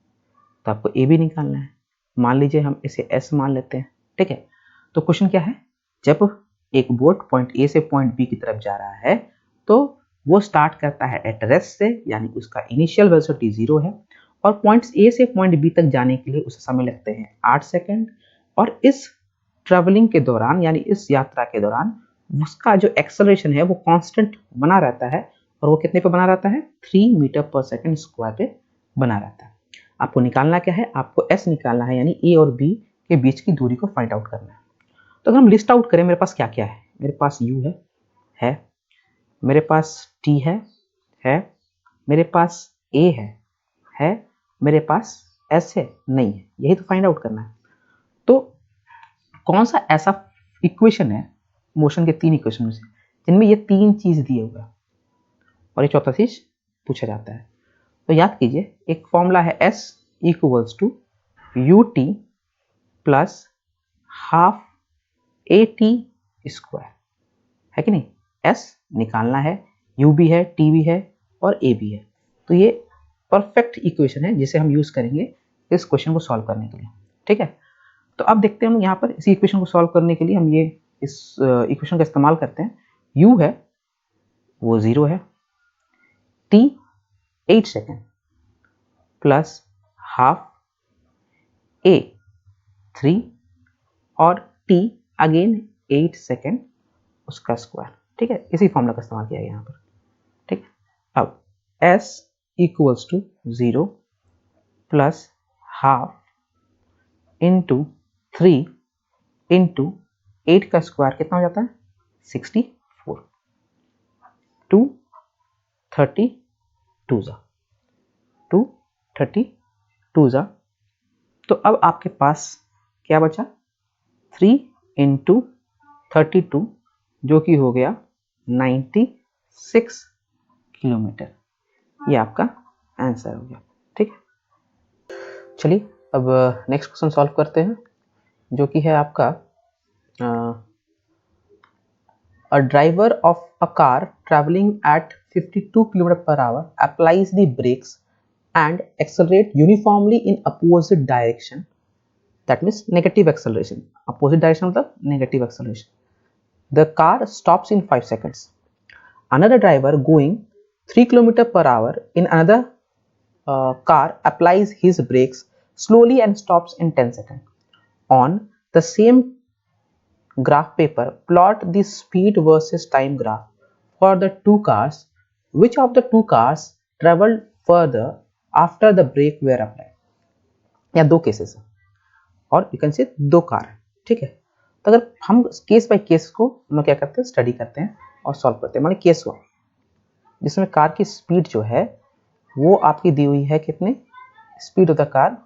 तो आपको ए भी निकालना है। मान लीजिए हम इसे एस मान लेते हैं। ठीक है, तो क्वेश्चन क्या है, जब एक बोट पॉइंट ए से पॉइंट बी की तरफ जा रहा है तो वो स्टार्ट करता है एट रेस्ट से, यानी उसका इनिशियल वेलोसिटी 0 है, और पॉइंट्स ए से पॉइंट बी तक जाने के लिए उसे समय लगते हैं 8 सेकेंड, और इस ट्रेवलिंग के दौरान यानी इस यात्रा के दौरान उसका जो एक्सेलरेशन है वो कांस्टेंट बना रहता है, और वो कितने पे बना रहता है, 3 मीटर पर सेकंड स्क्वायर पे बना रहता है। आपको निकालना क्या है, आपको s निकालना है, यानी a और b के बीच की दूरी को फाइंड आउट करना है। तो अगर हम लिस्ट आउट करें, मेरे पास क्या क्या है, मेरे पास u है, मेरे पास t है, मेरे पास a है, मेरे पास s है, नहीं है, यही तो फाइंड आउट करना है। तो कौन सा ऐसा इक्वेशन है मोशन के 3 इक्वेशन में से जिनमें ये 3 चीज दिए हुए हैं और ये चौथा चीज पूछा जाता है। तो याद कीजिए, एक फॉर्मूला है s equals to ut plus half at square, है कि नहीं। s निकालना है, u भी है, t भी है और a भी है। तो ये परफेक्ट इक्वेशन है जिसे हम यूज करेंगे इस क्वेश्चन को सॉल्व करने के लिए। ठीक है, तो अब देखते हैं हम यहाँ पर इसी इक्वेशन को सॉल्व करने के लिए हम ये इस इक्वेशन का इस्तेमाल करते हैं। u है वो 0 है, t 8 second plus half a 3 और t अगेन 8 सेकेंड उसका स्क्वायर। ठीक है, इसी फॉर्मूला का इस्तेमाल किया है यहाँ पर। ठीक है, अब s equals to 0 plus half into 3 into 8 का स्क्वायर कितना हो जाता है, 64, 232 जा। तो अब आपके पास क्या बचा, 3 इंटू 32 जो कि हो गया 96 किलोमीटर। ये आपका आंसर हो गया। ठीक है, चलिए अब नेक्स्ट क्वेश्चन सॉल्व करते हैं, जो कि है आपका a driver of a car traveling at 52 km per hour applies the brakes and accelerate uniformly in opposite direction, that means negative acceleration, opposite direction मतलब negative acceleration. The car stops in 5 seconds. Another driver going 3 km per hour in another car applies his brakes slowly and stops in 10 seconds. On the same graph paper, plot the speed versus time graph for the two cars. Which of the two cars traveled further after the brake were applied? या दो cases है और you can say दो car है। ठीक है, तो अगर हम केस बाय केस को हम क्या करते हैं, स्टडी करते हैं और सॉल्व करते हैं। मान लीजिए केस हुआ जिसमें कार की स्पीड जो है वो आपकी दी हुई है, कितने स्पीड ऑफ द कार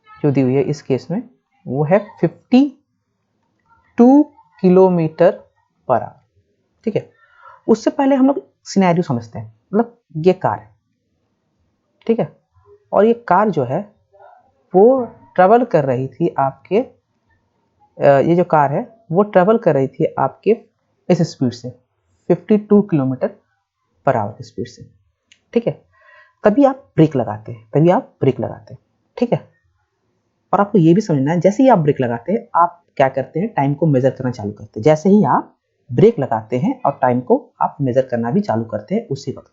जो दी हुई है इस केस में वो है 52 किलोमीटर पर आवर। ठीक है, उससे पहले हम लोग सिनेरियो समझते हैं, मतलब ये कार है, ठीक है, और ये कार जो है वो ट्रेवल कर रही थी आपके ये जो कार है वो ट्रेवल कर रही थी आपके इस स्पीड से 52 किलोमीटर पर आवर की स्पीड से। ठीक है, तभी आप ब्रेक लगाते हैं, ठीक है, और आपको ये भी समझना है, जैसे ही आप ब्रेक लगाते हैं आप क्या करते हैं, टाइम को मेजर करना चालू करते हैं। जैसे ही आप ब्रेक लगाते हैं और टाइम को आप मेजर करना भी चालू करते हैं उसी वक्त।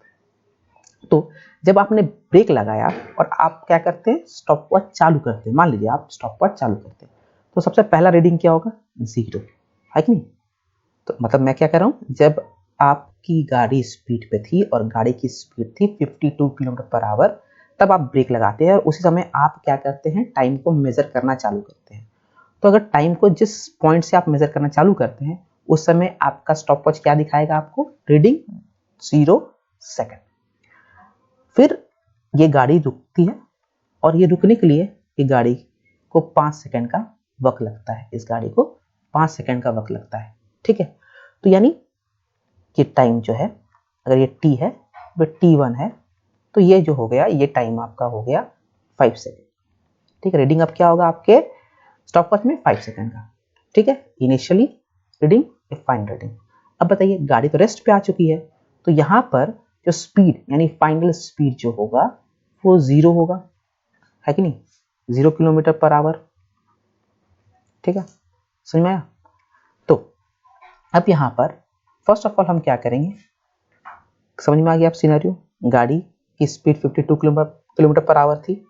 तो जब आपने ब्रेक लगाया और आप क्या करते हैं, स्टॉप वॉच चालू करते हैं, मान लीजिए आप स्टॉप वॉच चालू करते हैं, तो सबसे पहला रीडिंग क्या होगा, 0, है कि नहीं। तो मतलब मैं क्या कर रहा हूँ, जब आपकी गाड़ी स्पीड पे थी और गाड़ी की स्पीड थी 52 किलोमीटर पर आवर, तब आप ब्रेक लगाते हैं और उसी समय आप क्या करते हैं, टाइम को मेजर करना चालू करते हैं। तो अगर टाइम को जिस पॉइंट से आप मेजर करना चालू करते हैं उस समय आपका स्टॉप वॉच क्या दिखाएगा, आपको रीडिंग 0 सेकेंड। फिर ये गाड़ी रुकती है और ये रुकने के लिए ये गाड़ी को 5 सेकेंड का वक्त लगता है, इस गाड़ी को 5 सेकेंड का वक्त लगता है। ठीक है, तो यानी कि टाइम जो है, अगर ये t है वो t1 है, तो ये जो हो गया, ये टाइम आपका हो गया 5 सेकेंड। ठीक है, रीडिंग अब क्या होगा आपके स्टॉप वॉच में, 5 सेकेंड का। ठीक है, इनिशियली रीडिंग, फाइनल रीडिंग। अब बताइए, गाड़ी तो रेस्ट पे आ चुकी है, तो यहाँ पर जो स्पीड यानी फाइनल स्पीड जो होगा वो 0 होगा, है कि नहीं, 0 किलोमीटर पर आवर। ठीक है, समझ में आया। तो अब यहाँ पर फर्स्ट ऑफ ऑल हम क्या करेंगे, समझ में आ गया आप सिनेरियो, गाड़ी की स्पीड 52 किलोमीटर पर आवर थी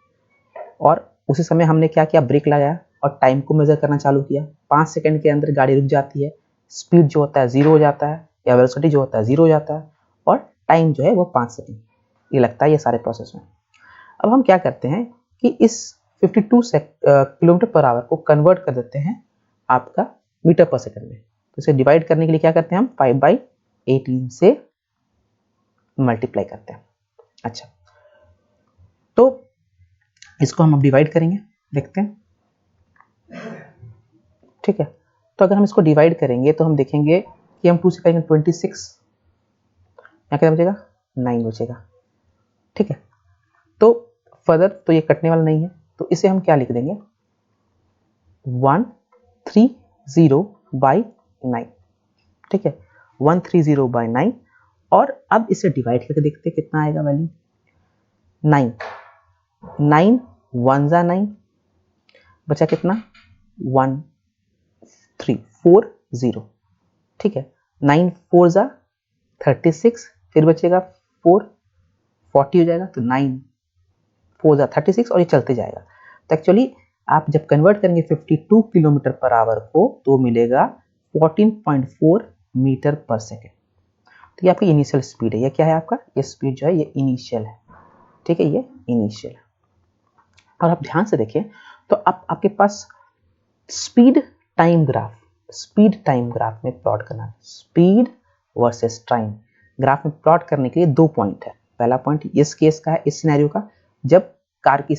और उसी समय हमने क्या किया, ब्रेक लगाया और टाइम को मेजर करना चालू किया। 5 सेकंड के अंदर गाड़ी रुक जाती है, स्पीड जो होता है 0 हो जाता है, या वेलोसिटी जो होता है 0 हो जाता है, और टाइम जो है वो 5 सेकेंड ये लगता है ये सारे प्रोसेस में। अब हम क्या करते हैं कि इस 52 किलोमीटर पर आवर को कन्वर्ट कर देते हैं आपका मीटर पर सेकंड में। तो इसे डिवाइड करने के लिए क्या करते हैं हम 5/18 से मल्टीप्लाई करते हैं। अच्छा, तो इसको हम अब डिवाइड करेंगे, देखते हैं। ठीक है, तो अगर हम इसको डिवाइड करेंगे तो हम देखेंगे कि हम 2 से करेंगे 26, यहाँ क्या बचेगा 9 बचेगा। ठीक है, तो फर्दर तो ये कटने वाला नहीं है, तो इसे हम क्या लिख देंगे 130/9। ठीक है, 130/9, और अब इसे डिवाइड करके देखते हैं कितना आएगा वैल्यू। 9 9 1 जा 9, बचा कितना 1340। ठीक है, 9 4 जा 36, फिर बचेगा 4 40 हो जाएगा, तो 9 4 जा 36, और ये चलते जाएगा। तो एक्चुअली आप जब कन्वर्ट करेंगे 52 किलोमीटर पर आवर को तो मिलेगा 14.4 मीटर पर सेकेंड। तो ये आपकी इनिशियल स्पीड है। ये क्या है आपका, ये स्पीड जो है ये इनिशियल है। ठीक है, ये इनिशियल है। और आप ध्यान से देखिए तो आपके पास स्पीड टाइम ग्राफ में प्लॉट करना है। स्पीड वर्सेस टाइम ग्राफ में प्लॉट करने के लिए 2 पॉइंट है। पहला पॉइंट इस केस का है, इस सिनेरियो का, जब कार की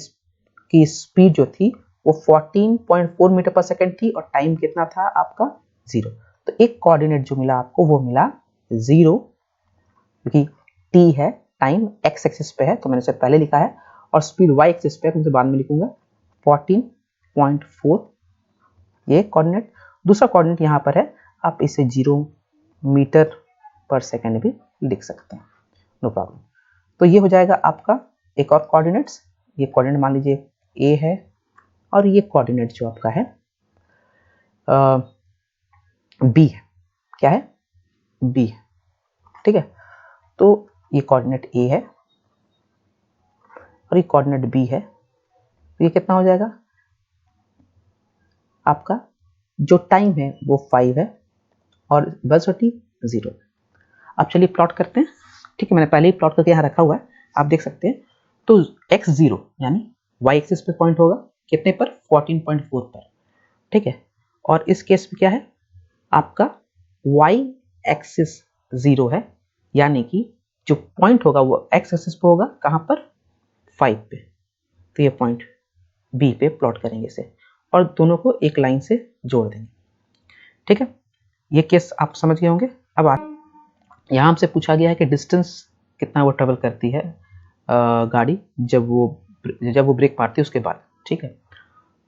स्पीड जो थी वो 14.4 मीटर पर सेकेंड थी और टाइम कितना था आपका 0। तो एक कोऑर्डिनेट जो मिला आपको वो मिला 0, क्योंकि t है, टाइम x एक्सिस पे है तो मैंने इसे पहले लिखा है, और स्पीड y एक्सिस पे है तो मैं बाद में लिखूंगा 14.4, ये कोऑर्डिनेट। दूसरा कोऑर्डिनेट यहाँ पर है, आप इसे 0 मीटर पर सेकेंड भी लिख सकते हैं, नो प्रॉब्लम। तो ये हो जाएगा आपका एक और कोऑर्डिनेट्स। ये कोऑर्डिनेट मान लीजिए a है, और ये कोऑर्डिनेट जो आपका है b है। क्या है, b है। ठीक है, तो ये कोऑर्डिनेट a है और ये कोऑर्डिनेट b है, तो ये कितना हो जाएगा आपका, जो टाइम है वो 5 है और वेलोसिटी 0 है। अब चलिए प्लॉट करते हैं। ठीक है, मैंने पहले ही प्लॉट करके यहाँ रखा हुआ है, आप देख सकते हैं। तो x0 यानी y एक्सिस पे पॉइंट होगा कितने पर, 14.4 पर। ठीक है, और इस केस में क्या है आपका y एक्सिस 0 है, यानी कि जो पॉइंट होगा वो x एक्सिस पे होगा, कहाँ पर 5 पे। तो ये पॉइंट b पे प्लॉट करेंगे इसे, और दोनों को एक लाइन से जोड़ देंगे। ठीक है, ये केस आप समझ गए होंगे। अब यहाँ हमसे पूछा गया है कि डिस्टेंस कितना वो ट्रेवल करती है गाड़ी जब वो ब्रेक मारती है उसके बाद। ठीक है,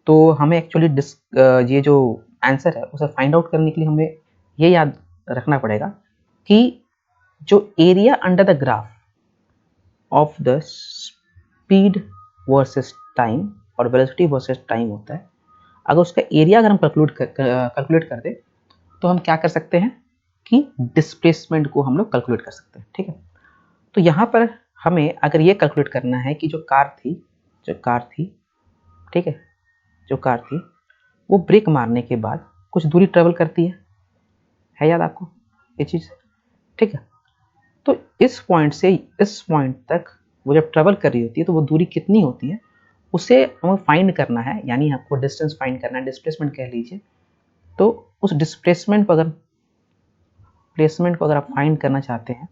तो हमें एक्चुअली ये जो आंसर है उसे फाइंड आउट करने के लिए हमें ये याद रखना पड़ेगा कि जो area under the graph of the speed versus time और वेलोसिटी वर्सेस टाइम होता है, अगर उसका एरिया अगर हम कैलकुलेट कर दे तो हम क्या कर सकते हैं कि डिस्प्लेसमेंट को हम लोग कैलकुलेट कर सकते हैं। ठीक है, तो यहाँ पर हमें अगर ये कैलकुलेट करना है कि जो कार थी ठीक है, जो कार थी वो ब्रेक मारने के बाद कुछ दूरी ट्रेवल करती है याद आपको ये चीज़। ठीक है, तो इस पॉइंट से इस पॉइंट तक वो जब ट्रेवल कर रही होती है तो वो दूरी कितनी होती है उसे हमें फाइंड करना है, यानी आपको डिस्टेंस फाइंड करना है, डिस्प्लेसमेंट कह लीजिए। तो उस डिस्प्लेसमेंट को अगर आप फाइंड करना चाहते हैं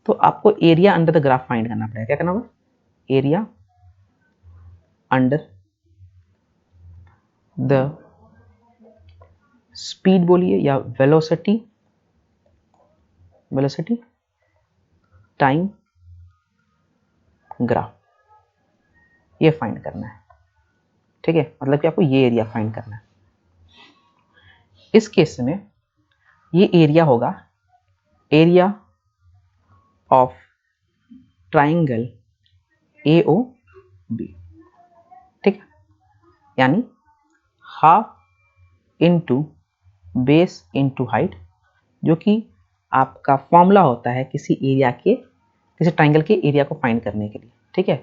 तो आपको area under the graph find करना पड़ेगा। क्या करना होगा, एरिया अंडर द स्पीड बोलिए या वेलोसिटी टाइम ग्राफ, ये फाइंड करना है। ठीक है, मतलब कि आपको ये एरिया फाइंड करना है। इस केस में ये एरिया होगा एरिया ऑफ ट्राइंगल AOB। ठीक है, यानी half into base into height, जो कि आपका फॉर्मूला होता है किसी ट्राइंगल के एरिया को फाइंड करने के लिए। ठीक है,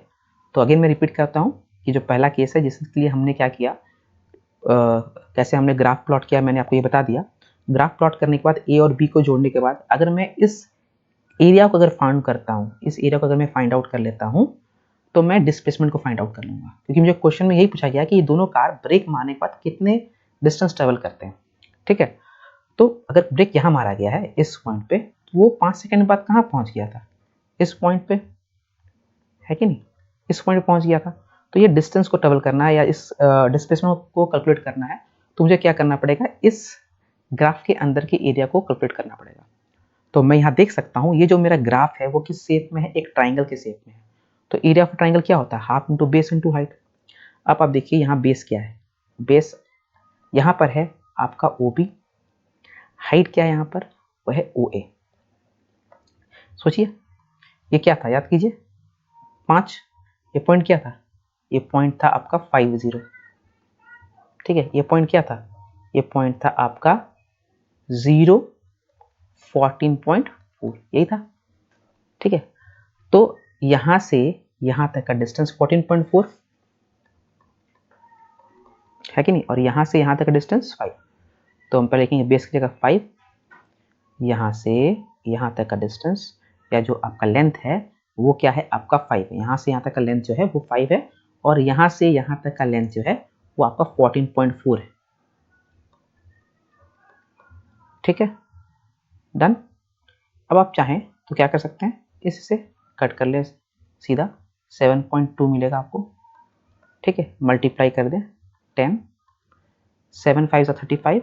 तो अगेन मैं रिपीट करता हूँ कि जो पहला केस है जिसके लिए हमने क्या किया, कैसे हमने ग्राफ प्लॉट किया मैंने आपको ये बता दिया। ग्राफ प्लॉट करने के बाद ए और बी को जोड़ने के बाद अगर मैं इस एरिया को अगर फाइंड करता हूँ, इस एरिया को अगर मैं फाइंड आउट कर लेता हूँ, तो मैं डिस्प्लेसमेंट को फाइंड आउट कर लूंगा, क्योंकि मुझे क्वेश्चन में यही पूछा गया कि ये दोनों कार ब्रेक मारने के बाद कितने डिस्टेंस ट्रेवल करते हैं। ठीक है, तो अगर ब्रेक यहाँ मारा गया है इस पॉइंट पे, तो वो 5 सेकंड बाद कहाँ पहुंच गया था, इस पॉइंट पे, है कि नहीं, इस पॉइंट पे पहुंच गया था। तो ये डिस्टेंस को ट्रेवल करना है या इस डिस्प्लेसमेंट को कैलकुलेट करना है, तो मुझे क्या करना पड़ेगा, इस ग्राफ के अंदर के एरिया को कैलकुलेट करना पड़ेगा। तो मैं यहाँ देख सकता हूँ ये जो मेरा ग्राफ है वो किस शेप में है, एक ट्राइंगल के शेप में है। तो एरिया ऑफ ट्राइंगल क्या होता है, half into base into height. अब आप देखिए यहाँ बेस क्या है, बेस यहाँ पर है आपका OB, हाइट क्या है यहाँ पर, वह है OA। सोचिए ये क्या था, याद कीजिए 5, ये पॉइंट क्या था, ये पॉइंट था आपका 50। ठीक है, ये पॉइंट क्या था, ये पॉइंट था आपका 0 14.4, यही था। ठीक है, तो यहां से यहां तक का डिस्टेंस 14.4 है कि नहीं, और यहां से यहां तक का डिस्टेंस 5। तो हम पहले लिखेंगे बेस की जगह 5, यहां से यहां तक का डिस्टेंस या जो आपका लेंथ है वो क्या है आपका 5 है। यहां से यहां तक का लेंथ जो है वो 5 है, और यहां से यहां तक का लेंथ जो है वो आपका 14.4 है। ठीक है, डन। अब आप चाहें तो क्या कर सकते हैं, इससे कट कर ले सीधा, 7.2 मिलेगा आपको। ठीक है, मल्टीप्लाई कर दें 10, 7 5 35,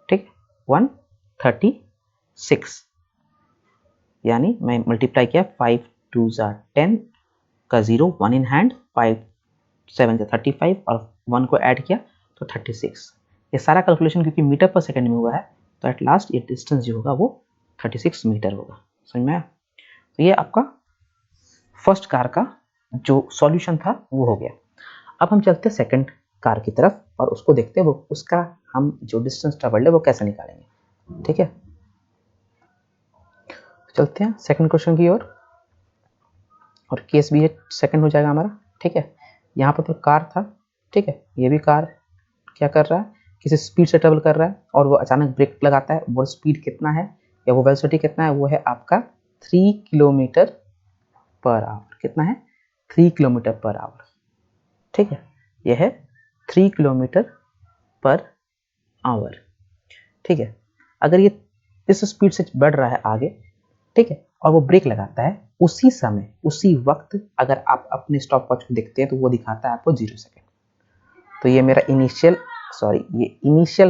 ठीक, 136, यानी मैं मल्टीप्लाई किया 5 2 10 का 0 1 इन हैंड, 5 7 35 और 1 को ऐड किया तो 36। ये सारा कैलकुलेशन क्योंकि मीटर पर सेकंड में हुआ है, तो एट लास्ट ये डिस्टेंस जो होगा वो 36 मीटर होगा। समझ में आया? तो ये आपका फर्स्ट कार का जो सॉल्यूशन था वो हो गया। अब हम चलते हैं सेकंड कार की तरफ और उसको देखते हैं वो उसका हम जो डिस्टेंस ट्रेवल्ड है वो कैसे निकालेंगे। ठीक है, चलते हैं सेकंड क्वेश्चन की ओर, और केस भी सेकंड हो जाएगा हमारा। ठीक है, यहाँ पर तो कार था, ठीक है, ये भी कार क्या कर रहा है, किसी स्पीड से ट्रेवल कर रहा है और वो अचानक ब्रेक लगाता है। वो स्पीड कितना है या वो वेलोसिटी कितना है, वो है आपका 3 किलोमीटर पर आवर। कितना है, 3 किलोमीटर पर आवर। ठीक है, यह है 3 किलोमीटर पर आवर। ठीक है, अगर ये इस स्पीड से बढ़ रहा है आगे, ठीक है, और वो ब्रेक लगाता है, उसी समय उसी वक्त अगर आप अपने स्टॉप वॉच को देखते हैं तो वो दिखाता है आपको 0 सेकेंड। तो ये मेरा इनिशियल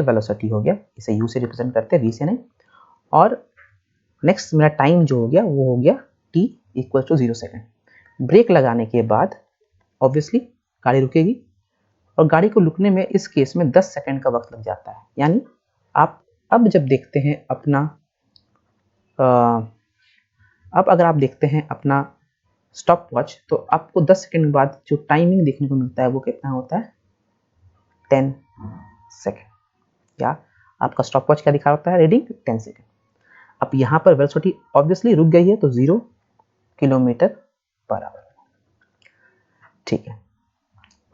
वेलोसिटी हो गया, इसे यू से रिप्रेजेंट करते हैं, वी से नहीं। और नेक्स्ट मेरा टाइम जो हो गया वो हो गया t equal to 0 second. Brake लगाने के बाद ऑब्वियसली गाड़ी रुकेगी, और गाड़ी को रुकने में इस केस में 10 सेकेंड का वक्त लग जाता है। यानी आप अब जब देखते हैं अपना अब अगर आप देखते हैं अपना स्टॉप वॉच, तो आपको 10 सेकेंड बाद जो टाइमिंग देखने को मिलता है वो कितना होता है, 10 सेकेंड। या आपका स्टॉप वॉच क्या दिखा होता है, रीडिंग 10 सेकेंड। अब यहाँ पर वेलोसिटी ऑब्वियसली रुक गई है तो 0 किलोमीटर पर आवर। ठीक है,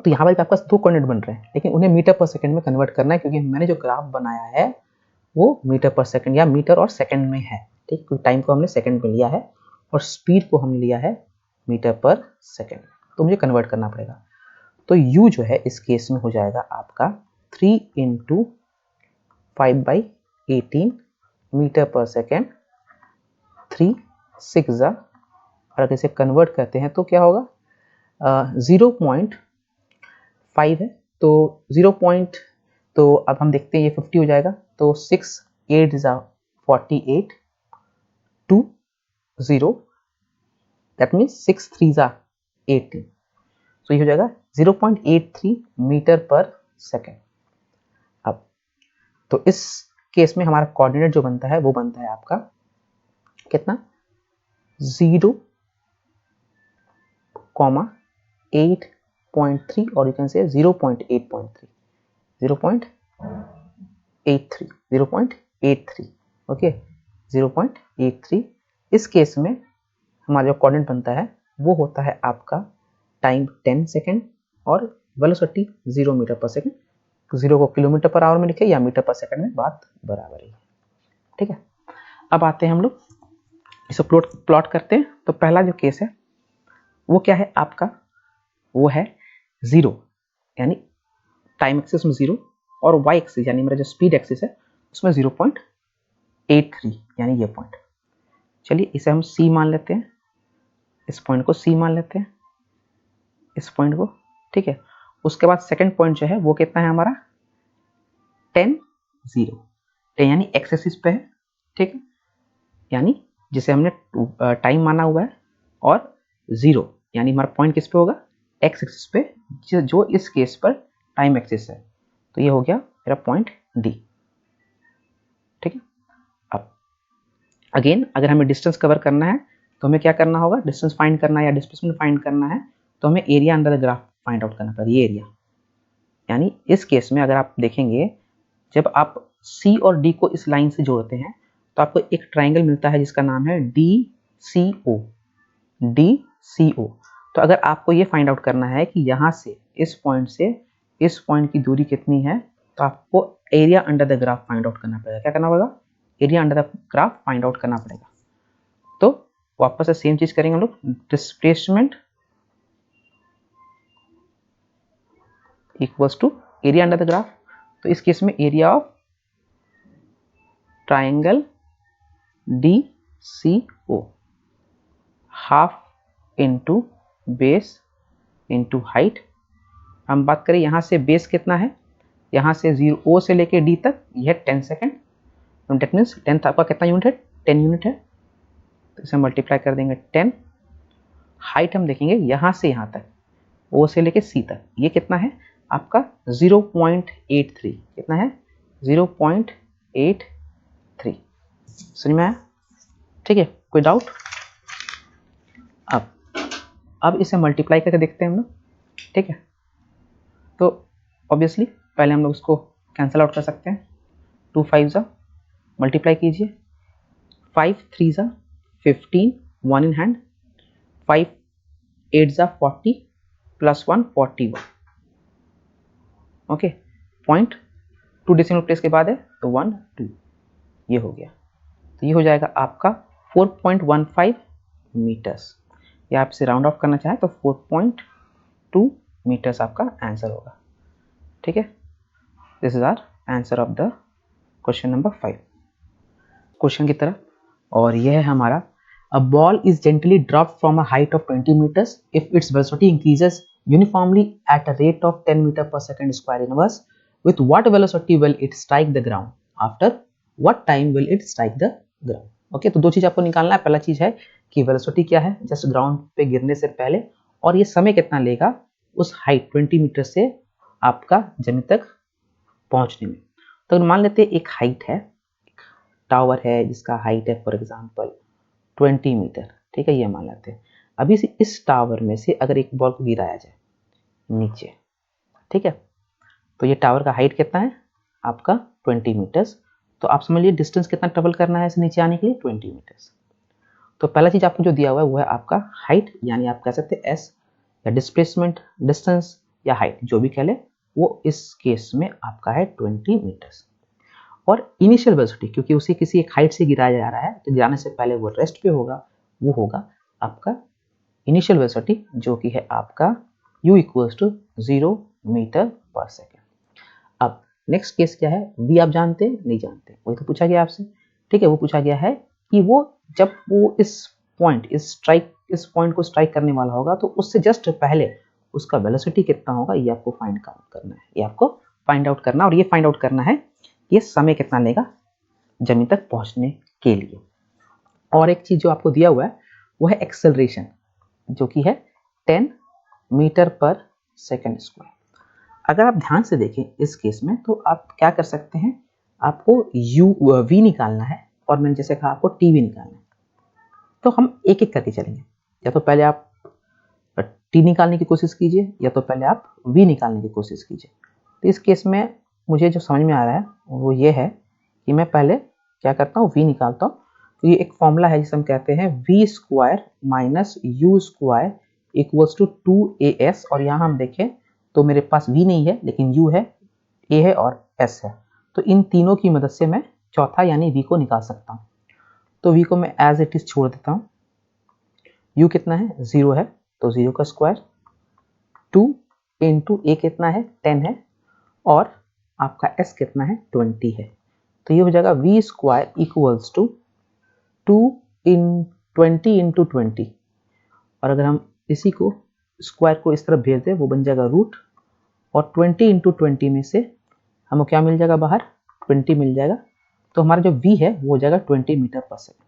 तो यहाँ पर आपके पास 2 कोऑर्डिनेट बन रहे हैं, लेकिन उन्हें मीटर पर सेकंड में कन्वर्ट करना है, क्योंकि मैंने जो ग्राफ बनाया है वो मीटर पर सेकंड या मीटर और सेकंड में है। ठीक, क्योंकि टाइम को हमने सेकंड में लिया है और स्पीड को हमने लिया है मीटर पर सेकंड, तो मुझे कन्वर्ट करना पड़ेगा। तो u जो है इस केस में हो जाएगा आपका 3 × 5/18 मीटर पर सेकेंड, 3 6 और अगर इसे कन्वर्ट करते हैं तो क्या होगा, 0.5 है, तो 0. तो अब हम देखते हैं ये 50 हो जाएगा, तो 6 8 48 2 0, दैट मीन्स 6 3 18। तो ये हो जाएगा 0.83 मीटर पर सेकेंड। अब तो इस केस में हमारा कोऑर्डिनेट जो बनता है वो बनता है आपका कितना, 0.8.3 और यू कैन से 0.8.3 0.83 ओके, 0.83। इस केस में हमारा जो कोऑर्डिनेट बनता है वो होता है आपका टाइम 10 सेकेंड और वेलोसिटी 0 मीटर पर सेकेंड 0 को किलोमीटर पर आवर में लिखे या मीटर पर सेकंड में, बात बराबर ही है। ठीक है, अब आते हैं हम लोग इसे प्लॉट करते हैं। तो पहला जो केस है वो क्या है आपका, वो है 0 यानी टाइम एक्सिस में 0 और y एक्सिस यानी मेरा जो स्पीड एक्सिस है उसमें 0.83 यानी ये पॉइंट। चलिए इसे हम C मान लेते हैं, इस पॉइंट को C मान लेते हैं, इस पॉइंट को। ठीक है, उसके बाद सेकंड पॉइंट जो है वो कितना है हमारा 10 यानी एक्स एक्सिस पे है। ठीक है, यानी जिसे हमने टाइम माना हुआ है, और 0 यानी हमारा पॉइंट किस पे होगा, एक्स एक्सिस पे, जो इस केस पर टाइम एक्सिस है। तो ये हो गया मेरा पॉइंट डी। ठीक है, अब अगेन अगर हमें डिस्टेंस कवर करना है तो हमें क्या करना होगा, डिस्टेंस फाइंड करना है या डिस्प्लेसमेंट फाइंड करना है तो हमें area under the graph find out करना पड़ेगा। ये एरिया यानी इस केस में अगर आप देखेंगे, जब आप C और D को इस लाइन से जोड़ते हैं तो आपको एक ट्राइंगल मिलता है जिसका नाम है DCO। तो अगर आपको ये फाइंड आउट करना है कि यहाँ से इस पॉइंट की दूरी कितनी है, तो आपको area under the graph find out करना पड़ेगा। क्या करना पड़ेगा, area under the graph find out करना पड़ेगा। तो वापस से सेम चीज करेंगे हम लोग, displacement equals to area under the graph. तो इस केस में area of triangle DCO half into base into height. हम बात करें यहाँ से बेस कितना है, यहाँ से 0 से लेके D तक यह 10 सेकेंड, डेट मीन्स 10 आपका कितना यूनिट है, 10 यूनिट है। तो इसे मल्टीप्लाई कर देंगे 10। हाइट हम देखेंगे यहाँ से यहाँ तक, O से लेके C तक, ये कितना है आपका 0.83। कितना है 0.83। समझ में आया? ठीक है, कोई डाउट? अब इसे मल्टीप्लाई करके देखते हैं हम लोग। ठीक है, तो ऑब्वियसली पहले हम लोग इसको कैंसिल आउट कर सकते हैं। 2 5 जा मल्टीप्लाई कीजिए, 5 3 जा 15, 1 इन हैंड, 5 8 जा 40 plus 1 41। Okay, point 2 decimal place के बाद है तो 1 2, ये हो गया। तो ये हो जाएगा आपका 4.15 मीटर्स, या आप इसे राउंड ऑफ करना चाहें तो 4.2 मीटर्स आपका आंसर होगा। ठीक है, this is our answer of the question number 5। Question की तरफ, और यह है हमारा, a ball is gently dropped from a height of 20 metres if its velocity increases uniformly at a rate of 10 metre per second square inverse, with what velocity will it strike the ground, after what time will it strike the ground. Okay, तो दो चीज आपको निकालना है। पहला चीज है कि वेलोसिटी क्या है जस्ट ग्राउंड पे गिरने से पहले, और ये समय कितना लेगा उस हाइट 20 मीटर से आपका जमीन तक पहुंचने में। तो मान लेते हैं एक हाइट है, टावर है जिसका हाइट है फॉर एग्जांपल 20 मीटर। ठीक है, ये मान लेते हैं। अभी से इस टावर में से अगर एक बॉल को गिराया जाए नीचे, ठीक है, तो ये टावर का हाइट कितना है आपका 20 मीटर्स। तो आप समझ लीजिए डिस्टेंस कितना ट्रेवल करना है इसे नीचे आने के लिए, 20 मीटर्स। तो पहला चीज आपको जो दिया हुआ है वो है आपका हाइट, यानी आप कह सकते हैं एस, या डिस्प्लेसमेंट, डिस्टेंस या हाइट जो भी कह ले, वो इस केस में आपका है 20 मीटर्स। और इनिशियल वेलोसिटी, क्योंकि उसे किसी एक हाइट से गिराया जा रहा है तो गिराने से पहले वो रेस्ट पे होगा, वो होगा आपका इनिशियल वेलोसिटी, जो कि है आपका u इक्वल्स टू 0 मीटर पर सेकेंड। अब नेक्स्ट केस क्या है, v आप जानते हैं नहीं जानते, वही तो पूछा गया आपसे। ठीक है, वो पूछा गया है कि वो जब वो इस पॉइंट को स्ट्राइक करने वाला होगा तो उससे जस्ट पहले उसका वेलोसिटी कितना होगा, ये आपको फाइंड आउट करना है। ये आपको फाइंड आउट करना, और ये फाइंड आउट करना है ये समय कितना लेगा जमीन तक पहुंचने के लिए। और एक चीज जो आपको दिया हुआ है वो है एक्सेलरेशन, जो कि है 10 मीटर पर सेकेंड स्क्वायर। अगर आप ध्यान से देखें इस केस में तो आप क्या कर सकते हैं, आपको v निकालना है, और मैंने जैसे कहा आपको tv निकालना है। तो हम एक एक करके चलेंगे, या तो पहले आप t निकालने की कोशिश कीजिए, या तो पहले आप v निकालने की कोशिश कीजिए। तो इस केस में मुझे जो समझ में आ रहा है वो ये है कि मैं पहले क्या करता हूँ, v निकालता हूँ। तो ये एक फॉर्मूला है जिसे हम कहते हैं v square minus u square equals to 2as, और यहाँ हम देखें तो मेरे पास v नहीं है लेकिन u है, ए है और एस है। तो इन तीनों की मदद से मैं चौथा यानी वी को निकाल सकता हूँ। तो वी को मैं एज इट इज छोड़ देता हूँ। यू कितना है, 0 है, तो 0 का स्क्वायर, 2 इंटू ए कितना है, 10 है, और आपका एस कितना है, 20 है। तो ये हो जाएगा V square equals to 2 in 20 into 20, और अगर हम इसी को स्क्वायर को इस तरफ भेज दें वो बन जाएगा रूट, और 20 इंटू 20 में से हमें क्या मिल जाएगा, बाहर 20 मिल जाएगा। तो हमारा जो v है वो हो जाएगा 20 मीटर पर सेकेंड।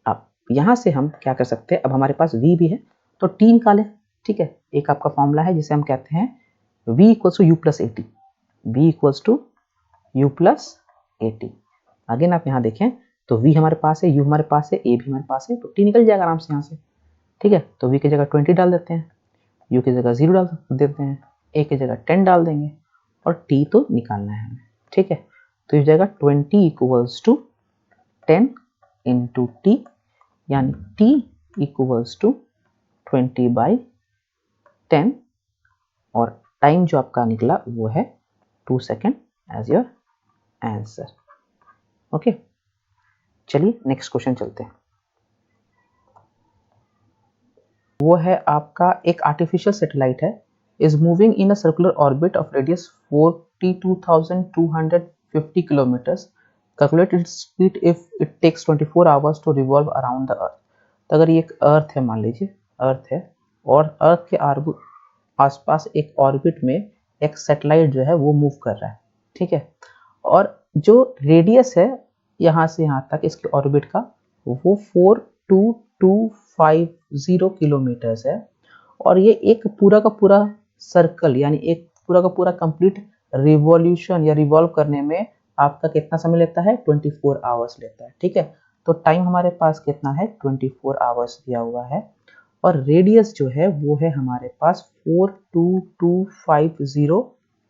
अब यहाँ से हम क्या कर सकते हैं, अब हमारे पास v भी है तो t निकालें। ठीक है, एक आपका फॉर्मूला है जिसे हम कहते हैं v equals to U plus A T, v equals to U plus A T. Again आप यहाँ देखें तो v हमारे पास है, u हमारे पास है, a भी हमारे पास है, तो t निकल जाएगा आराम से यहाँ से। ठीक है, तो v की जगह 20 डाल देते हैं, u की जगह 0 डाल देते हैं, a की जगह 10 डाल देंगे, और t तो निकालना है हमें। ठीक है, तो ये हो जाएगा 20 इक्वल्स टू 10 इंटू टी, यानी t इक्वल्स टू 20 बाई 10, और टाइम जो आपका निकला वो है 2 second as your answer. Okay, चलिए नेक्स्ट क्वेश्चन चलते हैं। वो है आपका एक आर्टिफिशियल सैटेलाइट है, is moving in a circular orbit of radius 42,250 kilometres, calculate its speed if it takes 24 hours to revolve around the earth. तो अगर ये एक अर्थ है, मान लीजिए अर्थ है, और अर्थ के आसपास एक ऑर्बिट में एक सैटेलाइट जो है वो मूव कर रहा है। ठीक है, और जो रेडियस है यहाँ से यहाँ तक इसके ऑर्बिट का वो 42,250 किलोमीटर्स है, और ये एक पूरा का पूरा सर्कल यानी एक पूरा का पूरा कंप्लीट रिवॉल्यूशन या रिवॉल्व करने में आपका कितना समय लेता है, 24 आवर्स लेता है। ठीक है, तो टाइम हमारे पास कितना है, 24 आवर्स दिया हुआ है, और रेडियस जो है वो है हमारे पास 42,250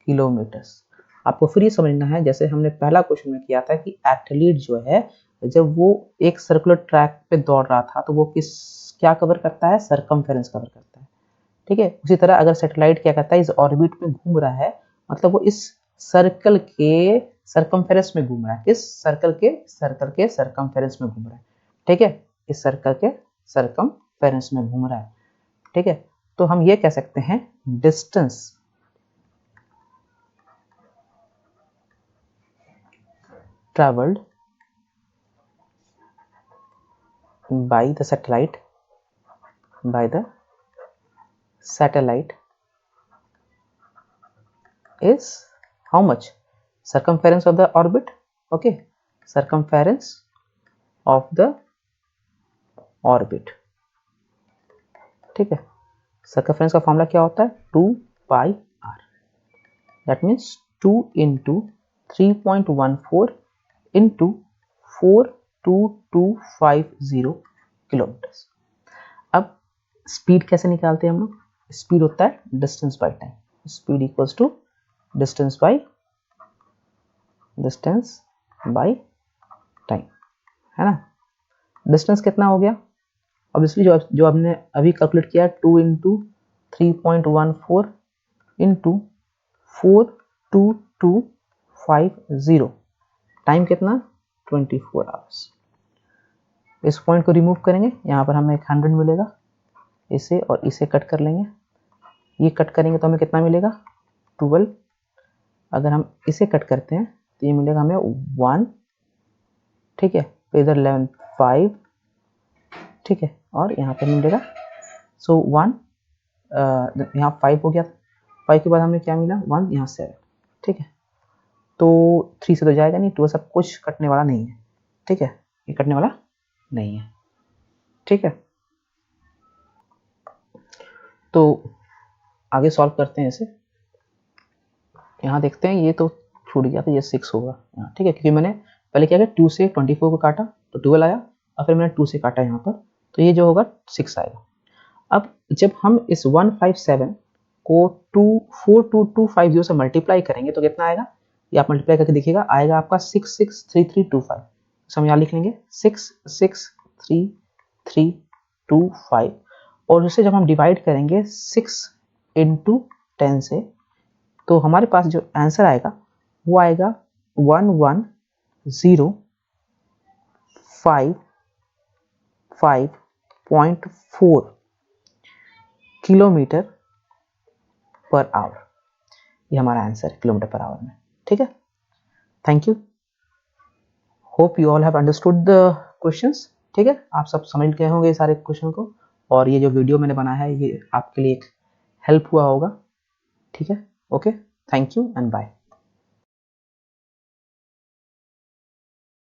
किलोमीटर्स। आपको फिर ये समझना है, जैसे हमने पहला क्वेश्चन में किया था कि एथलीट जो है जब वो एक सर्कुलर ट्रैक पे दौड़ रहा था तो वो क्या कवर करता है, सरकमफेरेंस कवर करता है। ठीक है, उसी तरह अगर सैटेलाइट क्या करता है, इस ऑर्बिट में घूम रहा है, मतलब वो इस सर्कल के सरकमफेरेंस में घूम रहा है, किस सर्कल के सरकमफेरेंस में घूम रहा है। ठीक है, इस सर्कल के सरकमफेरेंस में घूम रहा है। ठीक है, तो हम ये कह सकते हैं distance traveled by the satellite is how much, circumference of the orbit. Okay, circumference of the orbit. ठीक है, circumference का फॉर्मूला क्या होता है, 2 pi r, that means 2 into 3.14 into 42250 kilometres. अब स्पीड कैसे निकालते हैं हम लोग, स्पीड होता है distance by time, speed equals to distance by time, है ना। डिस्टेंस कितना हो गया, ऑब्वियसली जो हमने अभी कैलकुलेट किया 2 इंटू 3.14 इंटू 42250, टाइम कितना 24 आवर्स। इस पॉइंट को रिमूव करेंगे, यहाँ पर हमें 100 मिलेगा, इसे और इसे कट कर लेंगे, ये कट करेंगे तो हमें कितना मिलेगा 12, अगर हम इसे कट करते हैं तो ये मिलेगा हमें 1। ठीक है, तो इधर 11 5, ठीक है, और यहाँ पर मिलेगा सो 1, यहाँ 5 हो गया, 5 के बाद हमें क्या मिला 1, यहाँ 7। ठीक है, तो 3 से तो जाएगा नहीं, 2 सब कुछ कटने वाला नहीं है। ठीक है, ये कटने वाला नहीं है। ठीक है, तो आगे सॉल्व करते हैं इसे। यहाँ देखते हैं ये तो छूट गया, तो ये 6 होगा यहाँ। ठीक है, क्योंकि मैंने पहले क्या किया 2 से 24 को काटा तो 12 आया, और फिर मैंने 2 से काटा यहाँ पर, तो ये जो होगा 6 आएगा। अब जब हम इस 157 को 42250 से मल्टीप्लाई करेंगे तो कितना आएगा, ये आप मल्टीप्लाई करके देखिएगा, आएगा आपका 663325। हम यहाँ लिख लेंगे 663325, और उसे जब हम डिवाइड करेंगे 6 इंटू 10 से, तो हमारे पास जो आंसर आएगा वो आएगा 1105.4 किलोमीटर पर आवर। ये हमारा आंसर है किलोमीटर पर आवर में। ठीक है, thank you. Hope you all have understood the questions. ठीक है, आप सब समझ गए होंगे सारे क्वेश्चन को, और ये जो वीडियो मैंने बनाया है ये आपके लिए एक हेल्प हुआ होगा। ठीक है, okay, thank you and bye.